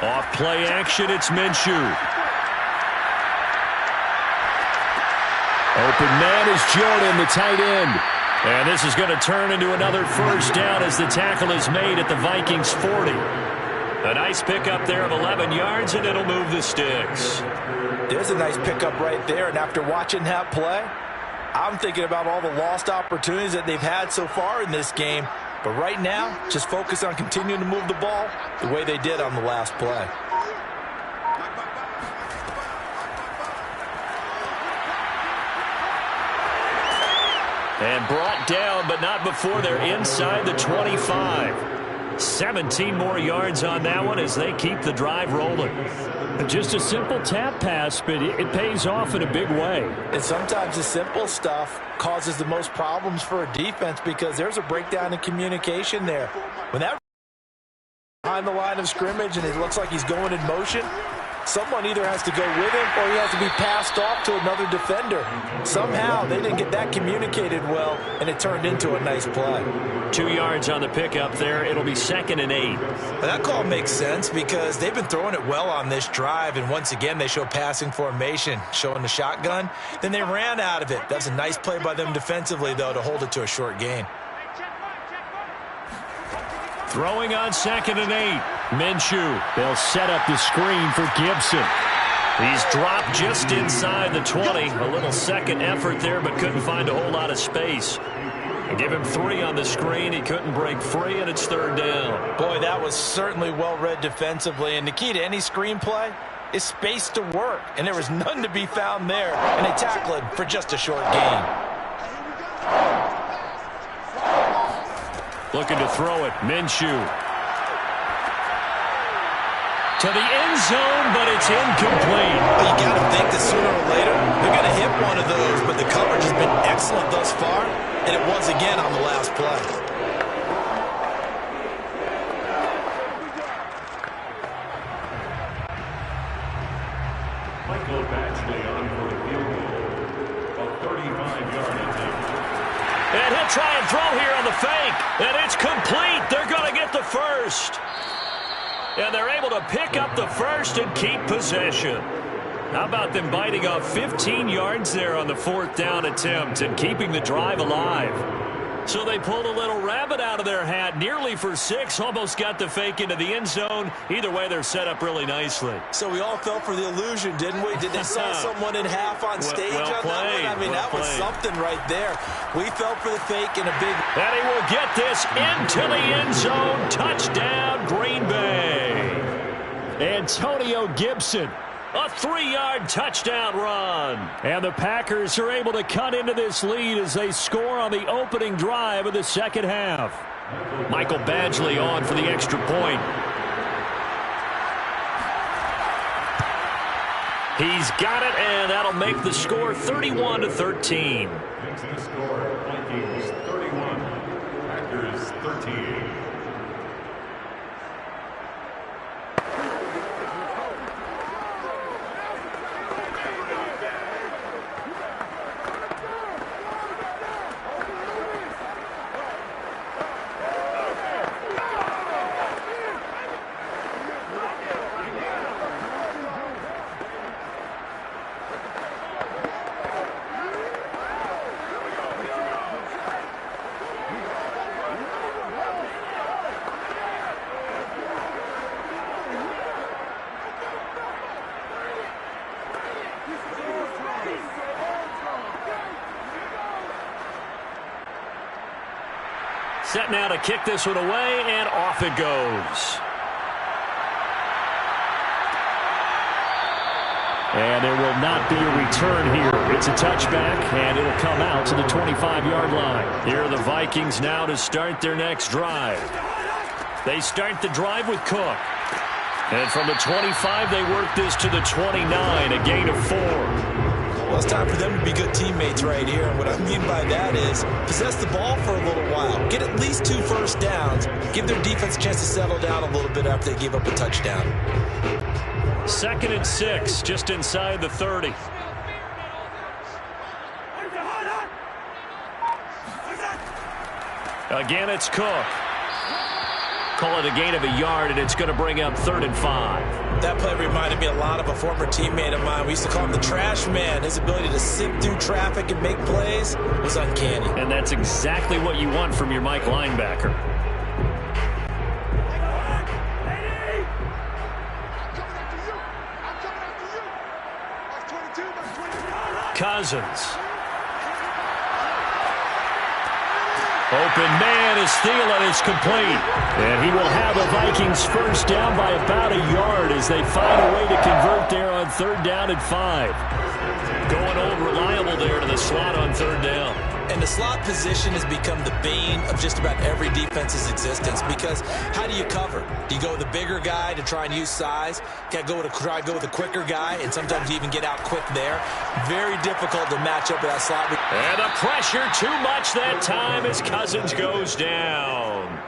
Off play action, it's Minshew. Open man is Jordan, the tight end. And this is going to turn into another first down as the tackle is made at the Vikings 40. A nice pickup there of 11 yards, and it'll move the sticks. There's a nice pickup right there, and after watching that play, I'm thinking about all the lost opportunities that they've had so far in this game. But right now, just focus on continuing to move the ball the way they did on the last play. And brought down, but not before they're inside the 25. 17 more yards on that one as they keep the drive rolling. Just a simple tap pass, but it pays off in a big way. And sometimes the simple stuff causes the most problems for a defense because there's a breakdown in communication there. When that behind the line of scrimmage and it looks like he's going in motion, someone either has to go with him or he has to be passed off to another defender. Somehow they didn't get that communicated well, and it turned into a nice play. 2 yards on the pickup there. It'll be 2nd and 8. Well, that call makes sense because they've been throwing it well on this drive, and once again they show passing formation, showing the shotgun. Then they ran out of it. That's a nice play by them defensively, though, to hold it to a short gain. Throwing on 2nd and 8. Minshew. They'll set up the screen for Gibson. He's dropped just inside the 20. A little second effort there, but couldn't find a whole lot of space. Give him 3 on the screen. He couldn't break free, and it's 3rd down. Boy, that was certainly well-read defensively. And the key to any screen play is space to work. And there was none to be found there. And they tackled for just a short gain. Looking to throw it. Minshew. To the end zone, but it's incomplete. Well, you got to think that sooner or later they're going to hit one of those, but the coverage has been excellent thus far, and it was again on the last play. Michael Badgley on for a field goal. A 35-yard attempt. And he'll try and throw here on the fake, and it's complete. They're going to get the first. And they're able to pick up the first and keep possession. How about them biting off 15 yards there on the 4th down attempt and keeping the drive alive? So they pulled a little rabbit out of their hat, nearly for 6, almost got the fake into the end zone. Either way, they're set up really nicely. So we all fell for the illusion, didn't we? Did they saw someone in half on stage on that one? I mean, that was something right there. We fell for the fake in a big... And he will get this into the end zone. Touchdown, Green Bay. Antonio Gibson. A 3-yard touchdown run. And the Packers are able to cut into this lead as they score on the opening drive of the second half. Michael Badgley on for the extra point. He's got it, and that'll make the score 31-13. Makes the score Vikings 31, Packers 13. Set now to kick this one away, and off it goes. And there will not be a return here. It's a touchback, and it'll come out to the 25-yard line. Here are the Vikings now to start their next drive. They start the drive with Cook. And from the 25, they work this to the 29, a gain of 4. Well, it's time for them to be good teammates right here. And what I mean by that is possess the ball for a little while. Get at least 2 first downs. Give their defense a chance to settle down a little bit after they give up a touchdown. 2nd and 6, just inside the 30. Again, it's Cook. Call it a gain of a yard, and it's going to bring up 3rd and 5. That play reminded me a lot of a former teammate of mine. We used to call him the trash man. His ability to sift through traffic and make plays was uncanny. And that's exactly what you want from your Mike linebacker. Cousins. Open man is Thielen. It's complete. And he will have a Vikings first down by about a yard as they find a way to convert there on 3rd down and 5. Going old reliable there to the slot on 3rd down. And the slot position has become the bane of just about every defense's existence because how do you cover? Do you go with a bigger guy to try and use size? Got to try to go with a quicker guy, and sometimes you even get out quick there. Very difficult to match up with that slot. And the pressure too much that time as Cousins goes down.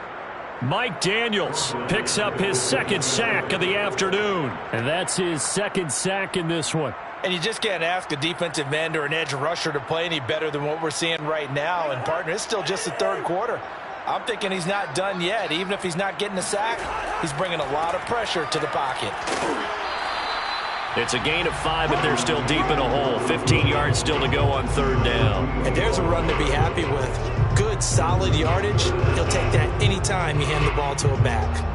Mike Daniels picks up his 2nd sack of the afternoon. And that's his 2nd sack in this one. And you just can't ask a defensive end or an edge rusher to play any better than what we're seeing right now. And, partner, it's still just the 3rd quarter. I'm thinking he's not done yet. Even if he's not getting a sack, he's bringing a lot of pressure to the pocket. It's a gain of 5, but they're still deep in a hole. 15 yards still to go on 3rd down. And there's a run to be happy with. Good, solid yardage. He'll take that any time you hand the ball to a back.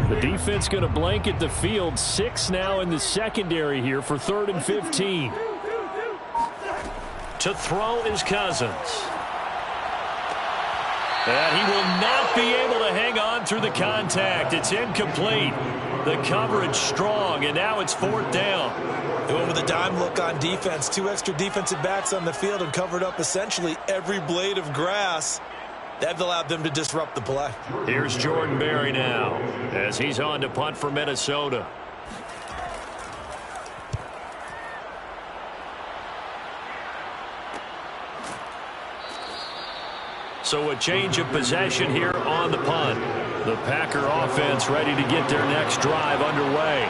The defense going to blanket the field. 6 now in the secondary here for 3rd and 15. To throw is Cousins. And he will not be able to hang on through the contact. It's incomplete. The coverage strong, and now it's 4th down. They went with a dime look on defense. 2 extra defensive backs on the field and covered up essentially every blade of grass. That allowed them to disrupt the play. Here's Jordan Berry now as he's on to punt for Minnesota. So a change of possession here on the punt. The Packer offense ready to get their next drive underway.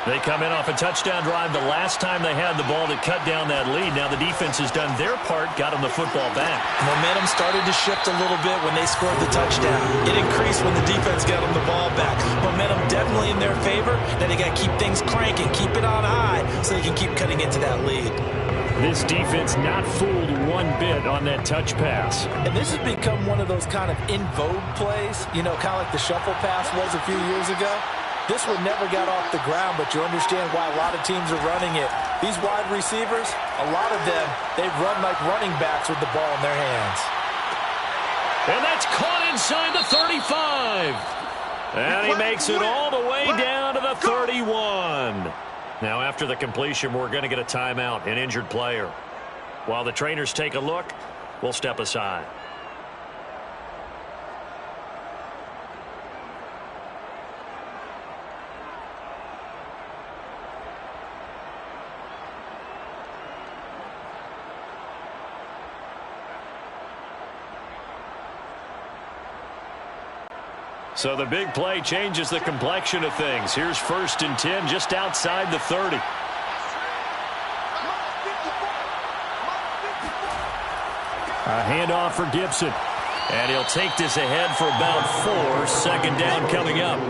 They come in off a touchdown drive the last time they had the ball to cut down that lead. Now the defense has done their part, got them the football back. Momentum started to shift a little bit when they scored the touchdown. It increased when the defense got them the ball back. Momentum definitely in their favor. Now they got to keep things cranking, keep it on high so they can keep cutting into that lead. This defense not fooled one bit on that touch pass. And this has become one of those kind of in vogue plays, you know, kind of like the shuffle pass was a few years ago. This one never got off the ground, but you understand why a lot of teams are running it. These wide receivers, a lot of them, they run like running backs with the ball in their hands. And that's caught inside the 35. And he makes it all the way down to the 31. Now after the completion, we're going to get a timeout, an injured player. While the trainers take a look, we'll step aside. So the big play changes the complexion of things. Here's 1st and 10 just outside the 30. A handoff for Gibson. And he'll take this ahead for about 4. 2nd down coming up.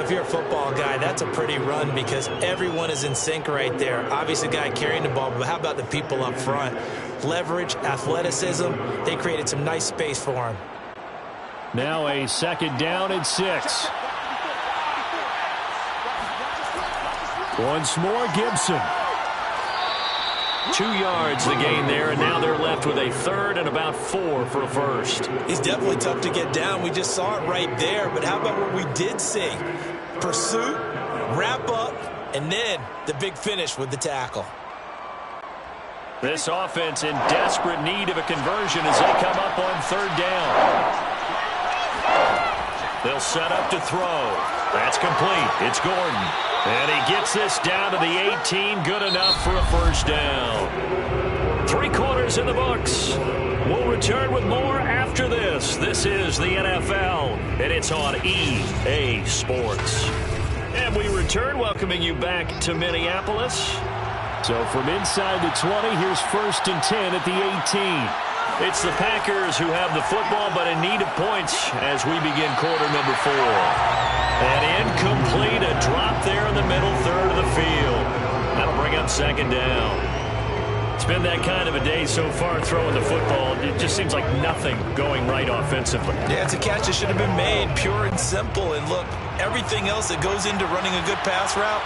If you're a football guy, that's a pretty run because everyone is in sync right there. Obviously, the guy carrying the ball, but how about the people up front? Leverage, athleticism, they created some nice space for him. Now a 2nd down and 6. Once more, Gibson. 2 yards the gain there, and now they're left with a 3rd and about 4 for a first. He's definitely tough to get down. We just saw it right there, but how about what we did see? Pursuit, wrap up, and then the big finish with the tackle. This offense in desperate need of a conversion as they come up on 3rd down. They'll set up to throw. That's complete. It's Gordon. And he gets this down to the 18. Good enough for a first down. 3 quarters in the books. We'll return with more after this. This is the NFL, and it's on EA Sports. And we return, welcoming you back to Minneapolis. So from inside the 20, here's 1st and 10 at the 18. It's the Packers who have the football, but in need of points as we begin quarter number 4. And incomplete, a drop there in the middle 3rd of the field. That'll bring up 2nd down. It's been that kind of a day so far throwing the football. It just seems like nothing going right offensively. Yeah, it's a catch that should have been made, pure and simple. And look, everything else that goes into running a good pass route,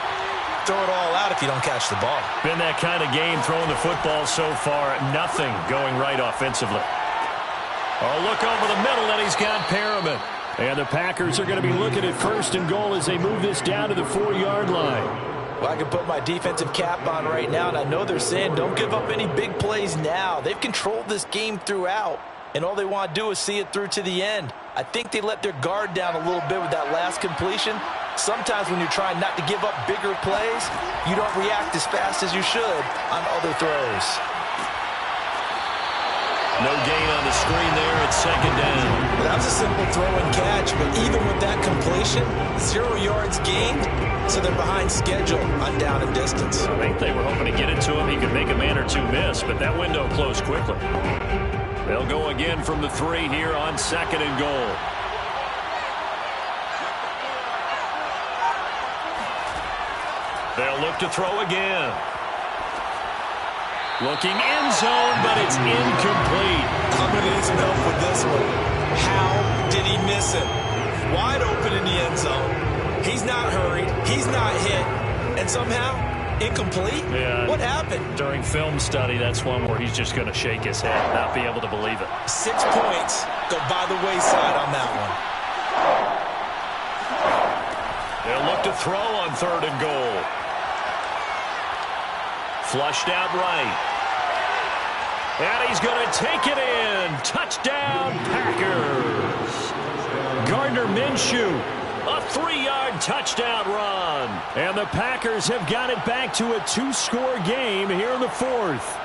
throw it all out if you don't catch the ball. Been that kind of game throwing the football so far. Nothing going right offensively. A look over the middle, and he's got Perriman. And the Packers are going to be looking at 1st and goal as they move this down to the 4-yard line. Well, I can put my defensive cap on right now, and I know they're saying don't give up any big plays now. They've controlled this game throughout, and all they want to do is see it through to the end. I think they let their guard down a little bit with that last completion. Sometimes when you're trying not to give up bigger plays, you don't react as fast as you should on other throws. No gain on the screen there at 2nd down. Well, that was a simple throw and catch, but even with that completion, 0 yards gained, so they're behind schedule on down and distance. I think they were hoping to get it to him. He could make a man or two miss, but that window closed quickly. They'll go again from the 3 here on 2nd and goal. They'll look to throw again. Looking end zone, but it's incomplete. I'm going to need some help with this one. How did he miss it? Wide open in the end zone. He's not hurried. He's not hit. And somehow, incomplete? Yeah. What happened? During film study, that's one where he's just going to shake his head, not be able to believe it. 6 points go by the wayside on that one. They'll look to throw on 3rd and goal. Flushed out right. And he's going to take it in. Touchdown, Packers. Gardner Minshew, a 3-yard touchdown run. And the Packers have got it back to a 2-score game here in the 4th.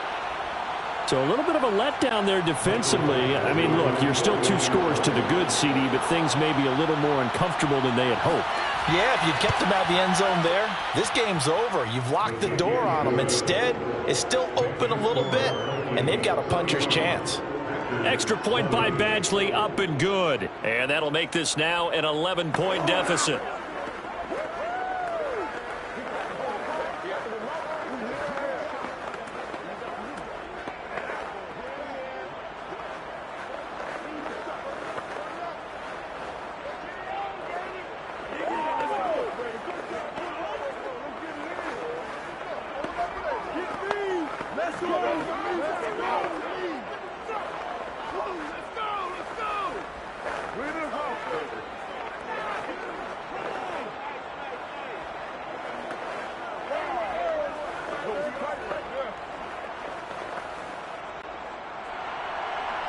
So a little bit of a letdown there defensively. I mean, look, you're still 2 scores to the good, CD, but things may be a little more uncomfortable than they had hoped. Yeah, if you'd kept them out of the end zone there, this game's over. You've locked the door on them. Instead, it's still open a little bit, and they've got a puncher's chance. Extra point by Badgley, up and good. And that'll make this now an 11-point deficit.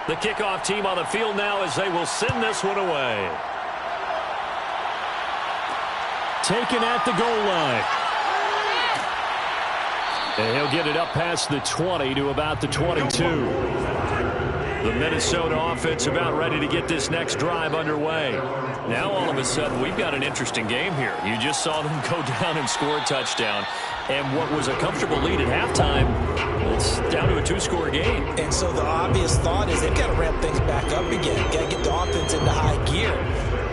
The kickoff team on the field now as they will send this one away. Taken at the goal line. And he'll get it up past the 20 to about the 22. The Minnesota offense about ready to get this next drive underway. Now all of a sudden we've got an interesting game here. You just saw them go down and score a touchdown. And what was a comfortable lead at halftime, it's down to a 2-score game. And so the obvious thought is they've got to ramp things back up again. Got to get the offense into high gear.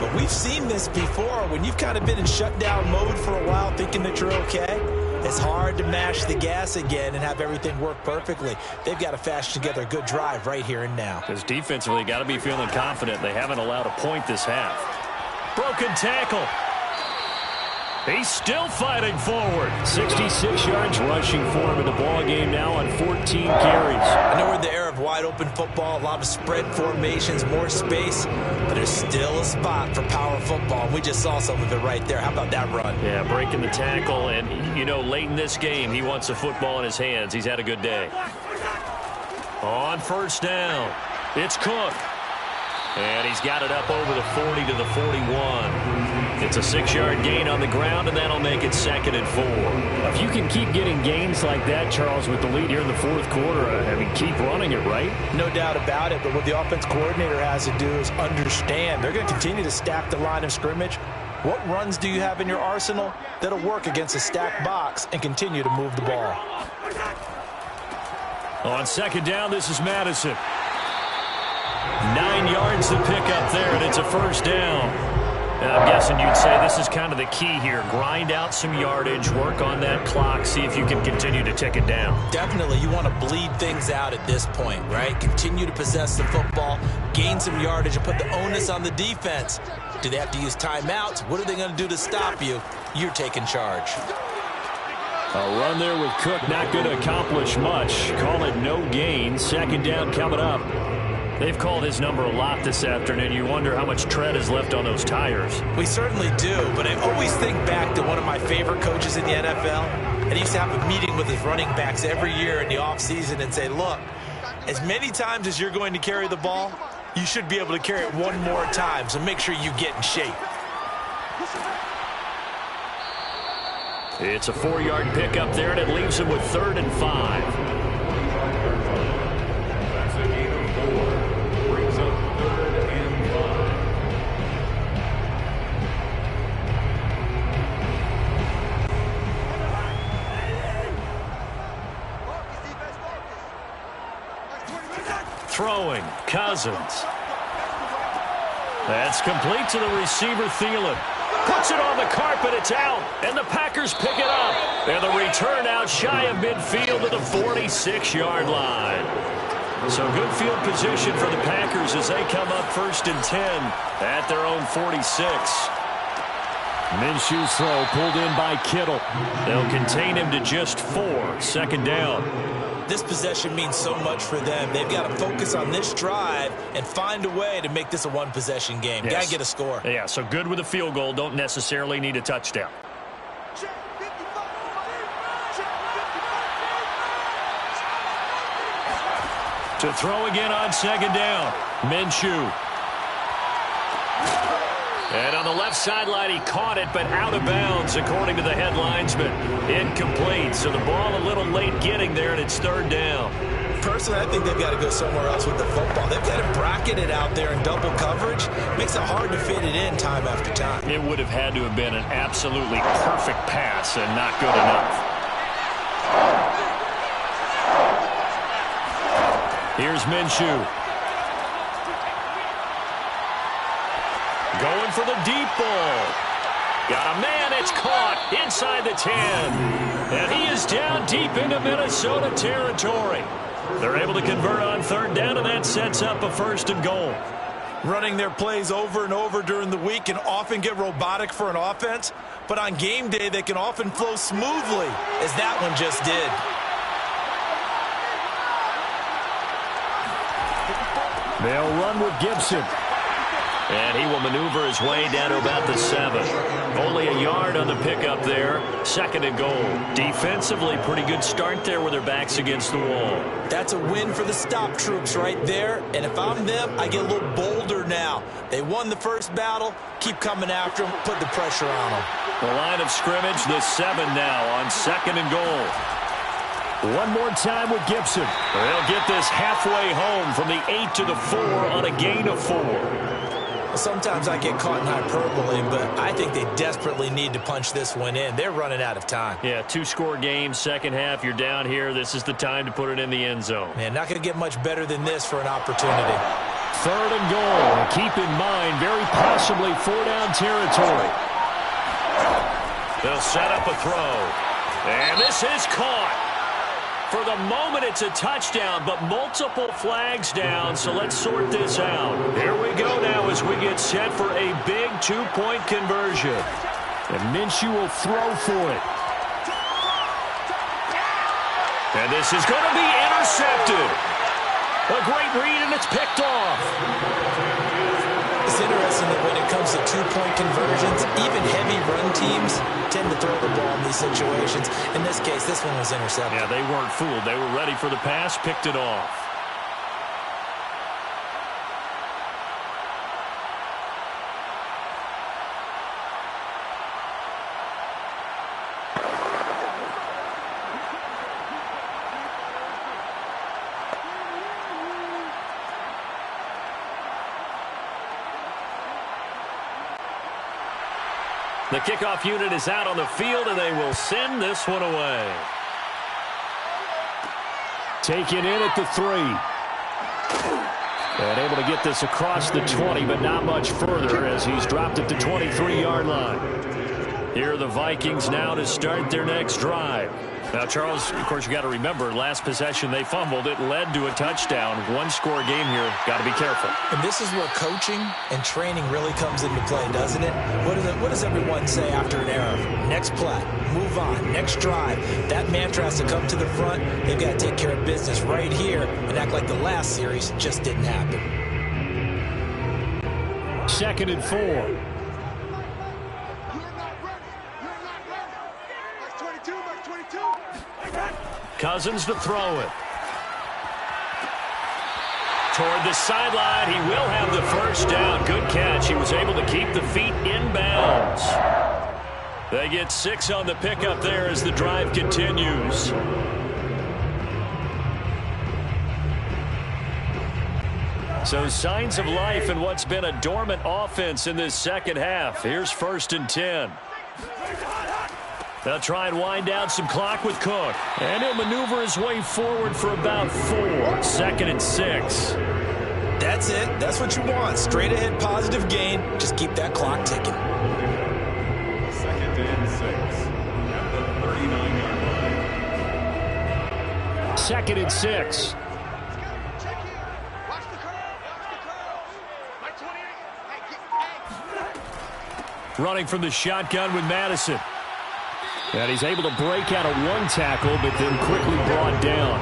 But we've seen this before. When you've kind of been in shutdown mode for a while thinking that you're okay, it's hard to mash the gas again and have everything work perfectly. They've got to fashion together a good drive right here and now. Because defensively, got to be feeling confident. They haven't allowed a point this half. Broken tackle. He's still fighting forward. 66 yards rushing for him in the ball game now on 14 carries. I know we're in the era of wide open football, a lot of spread formations, more space, but there's still a spot for power football. We just saw some of it right there. How about that run? Yeah, breaking the tackle, and you know, late in this game, he wants the football in his hands. He's had a good day. On 1st down, it's Cook. And he's got it up over the 40 to the 41. It's a 6-yard gain on the ground, and that'll make it 2nd and 4. If you can keep getting gains like that, Charles, with the lead here in the 4th quarter, I mean, keep running it, right? No doubt about it, but what the offense coordinator has to do is understand. They're going to continue to stack the line of scrimmage. What runs do you have in your arsenal that'll work against a stacked box and continue to move the ball? On 2nd down, this is Madison. 9 yards to pick up there, and it's a 1st down. I'm guessing you'd say this is kind of the key here. Grind out some yardage, work on that clock, see if you can continue to tick it down. Definitely, you want to bleed things out at this point, right? Continue to possess the football, gain some yardage, and put the onus on the defense. Do they have to use timeouts? What are they going to do to stop you? You're taking charge. A run there with Cook not going to accomplish much. Call it no gain. Second down coming up. They've called his number a lot this afternoon. You wonder how much tread is left on those tires. We certainly do, but I always think back to one of my favorite coaches in the NFL. And he used to have a meeting with his running backs every year in the offseason and say, look, as many times as you're going to carry the ball, you should be able to carry it one more time, so make sure you get in shape. It's a 4-yard pickup there, and it leaves him with 3rd and 5. That's a gain of 4. Brings up 3rd and 5. Throwing, Cousins. That's complete to the receiver, Thielen. Puts it on the carpet, it's out, and the Packers pick it up. And the return out shy of midfield to the 46-yard line. So good field position for the Packers as they come up 1st and 10 at their own 46. Minshew's throw pulled in by Kittle. They'll contain him to just 4. 2nd down. This possession means so much for them. They've got to focus on this drive and find a way to make this a one-possession game. Yes. Got to get a score. Yeah, so good with a field goal. Don't necessarily need a touchdown. To throw again on 2nd down. Minshew. And on the left sideline, he caught it, but out of bounds, according to the headlines, but incomplete. So the ball a little late getting there, and it's 3rd down. Personally, I think they've got to go somewhere else with the football. They've got to bracket it out there in double coverage. Makes it hard to fit it in time after time. It would have had to have been an absolutely perfect pass and not good enough. Here's Minshew. Going for the deep ball. Got a man, it's caught inside the 10. And he is down deep into Minnesota territory. They're able to convert on 3rd down, and that sets up a 1st and goal. Running their plays over and over during the week can often get robotic for an offense, but on game day they can often flow smoothly, as that one just did. They'll run with Gibson. And he will maneuver his way down to about the 7. Only a yard on the pickup there. 2nd and goal. Defensively, pretty good start there with their backs against the wall. That's a win for the stop troops right there. And if I'm them, I get a little bolder now. They won the first battle. Keep coming after them. Put the pressure on them. The line of scrimmage, the 7 now on 2nd and goal. One more time with Gibson. They'll get this halfway home from the 8 to the 4 on a gain of 4. Sometimes I get caught in hyperbole, but I think they desperately need to punch this one in. They're running out of time. Yeah, 2-score game, 2nd half. You're down here. This is the time to put it in the end zone. Man, not going to get much better than this for an opportunity. 3rd and goal. Keep in mind, very possibly 4-down territory. They'll set up a throw. And this is caught. For the moment, it's a touchdown, but multiple flags down, so let's sort this out. Here we go now as we get set for a big 2-point conversion. And Minshew will throw for it. And this is going to be intercepted. A great read, and it's picked off. It's interesting that when it comes to 2-point conversions, even heavy run teams tend to throw the ball in these situations. In this case, this one was intercepted. Yeah, they weren't fooled. They were ready for the pass, picked it off. The kickoff unit is out on the field, and they will send this one away. Taken in at the 3. And able to get this across the 20, but not much further as he's dropped at the 23-yard line. Here are the Vikings now to start their next drive. Now, Charles, of course, you got to remember, last possession they fumbled. It led to a touchdown. One-score game here. Got to be careful. And this is where coaching and training really comes into play, doesn't it? What does everyone say after an error? Next play, move on, next drive. That mantra has to come to the front. They've got to take care of business right here and act like the last series just didn't happen. 2nd and 4. Cousins to throw it. Toward the sideline, he will have the first down. Good catch. He was able to keep the feet in bounds. They get 6 on the pickup there as the drive continues. So signs of life in what's been a dormant offense in this second half. Here's 1st and 10. They'll try and wind down some clock with Cook. And he'll maneuver his way forward for about 4. 2nd and 6. That's it. That's what you want. Straight ahead positive gain. Just keep that clock ticking. 2nd and 6 at the 39-yard line. 2nd and 6. Running from the shotgun with Madison. And he's able to break out of 1 tackle, but then quickly brought down.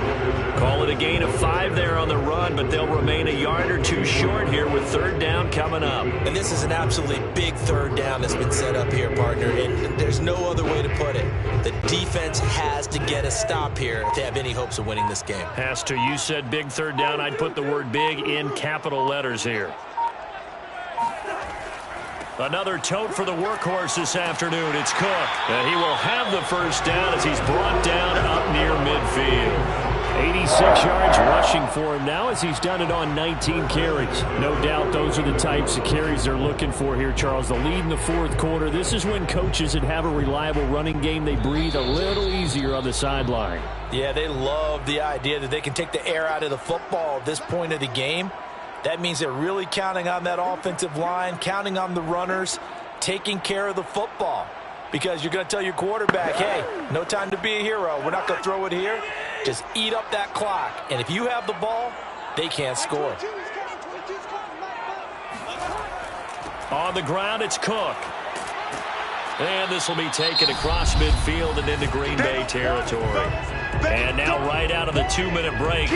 Call it a gain of 5 there on the run, but they'll remain a yard or 2 short here with 3rd down coming up. And this is an absolutely big 3rd down that's been set up here, partner, and there's no other way to put it. The defense has to get a stop here if they have any hopes of winning this game. Has to. You said big 3rd down. I'd put the word big in capital letters here. Another tote for the workhorse this afternoon. It's Cook. And he will have the first down as he's brought down up near midfield. 86 yards rushing for him now as he's done it on 19 carries. No doubt those are the types of carries they're looking for here, Charles. The lead in the 4th quarter. This is when coaches that have a reliable running game, they breathe a little easier on the sideline. Yeah, they love the idea that they can take the air out of the football at this point of the game. That means they're really counting on that offensive line, counting on the runners, taking care of the football. Because you're going to tell your quarterback, hey, no time to be a hero. We're not going to throw it here. Just eat up that clock. And if you have the ball, they can't score. On the ground, it's Cook. And this will be taken across midfield and into Green Bay territory. And now right out of the 2-minute break,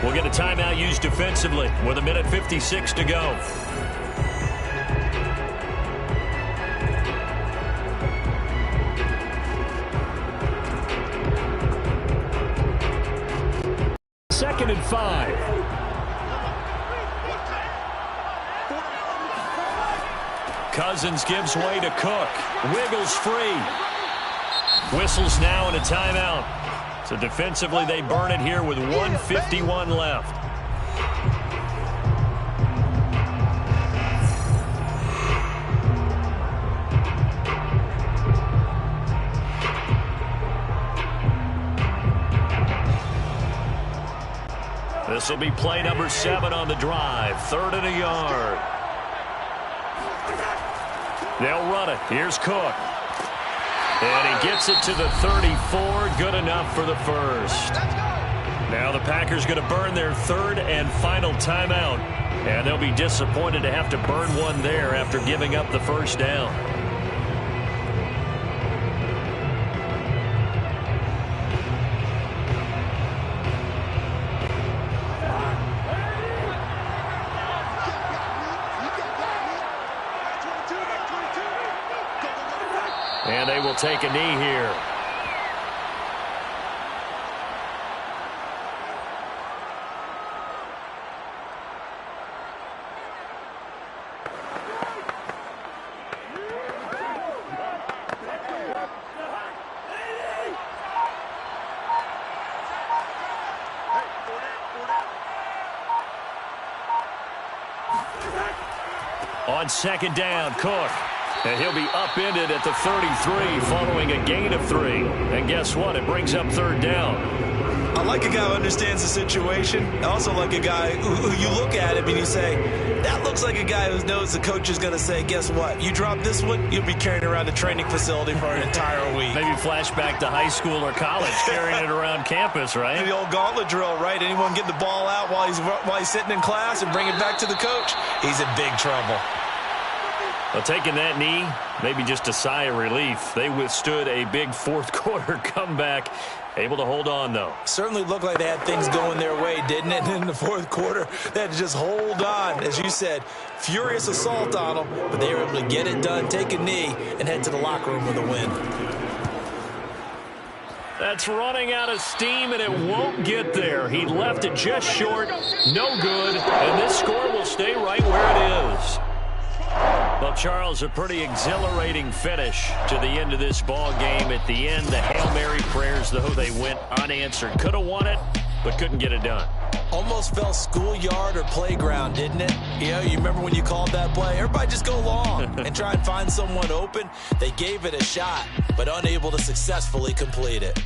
we'll get a timeout used defensively with 1:56 to go. Second and 5. Cousins gives way to Cook. Wiggles free. Whistles now and a timeout. So defensively, they burn it here with 1:51 left. This will be play number 7 on the drive. 3rd and a yard. They'll run it. Here's Cook. And he gets it to the 34. Good enough for the first. Now the Packers going to burn their 3rd and final timeout. And they'll be disappointed to have to burn one there after giving up the first down. And they will take a knee here. On 2nd down, Cook. And he'll be upended at the 33 following a gain of 3. And guess what? It brings up 3rd down. I like a guy who understands the situation. I also like a guy who you look at him and you say, that looks like a guy who knows the coach is going to say, guess what? You drop this one, you'll be carrying around the training facility for an entire week. Maybe flashback to high school or college, carrying it around campus, right? The old gauntlet drill, right? Anyone get the ball out while he's sitting in class and bring it back to the coach? He's in big trouble. Well, taking that knee, maybe just a sigh of relief. They withstood a big fourth-quarter comeback. Able to hold on, though. Certainly looked like they had things going their way, didn't it? In the fourth quarter, they had to just hold on. As you said, furious assault on them, but they were able to get it done, take a knee, and head to the locker room with a win. That's running out of steam, and it won't get there. He left it just short. No good. And this score will stay right where it is. Well, Charles, a pretty exhilarating finish to the end of this ball game. At the end, the Hail Mary prayers, though, they went unanswered. Could have won it, but couldn't get it done. Almost felt schoolyard or playground, didn't it? You remember when you called that play? Everybody just go long and try and find someone open. They gave it a shot, but unable to successfully complete it.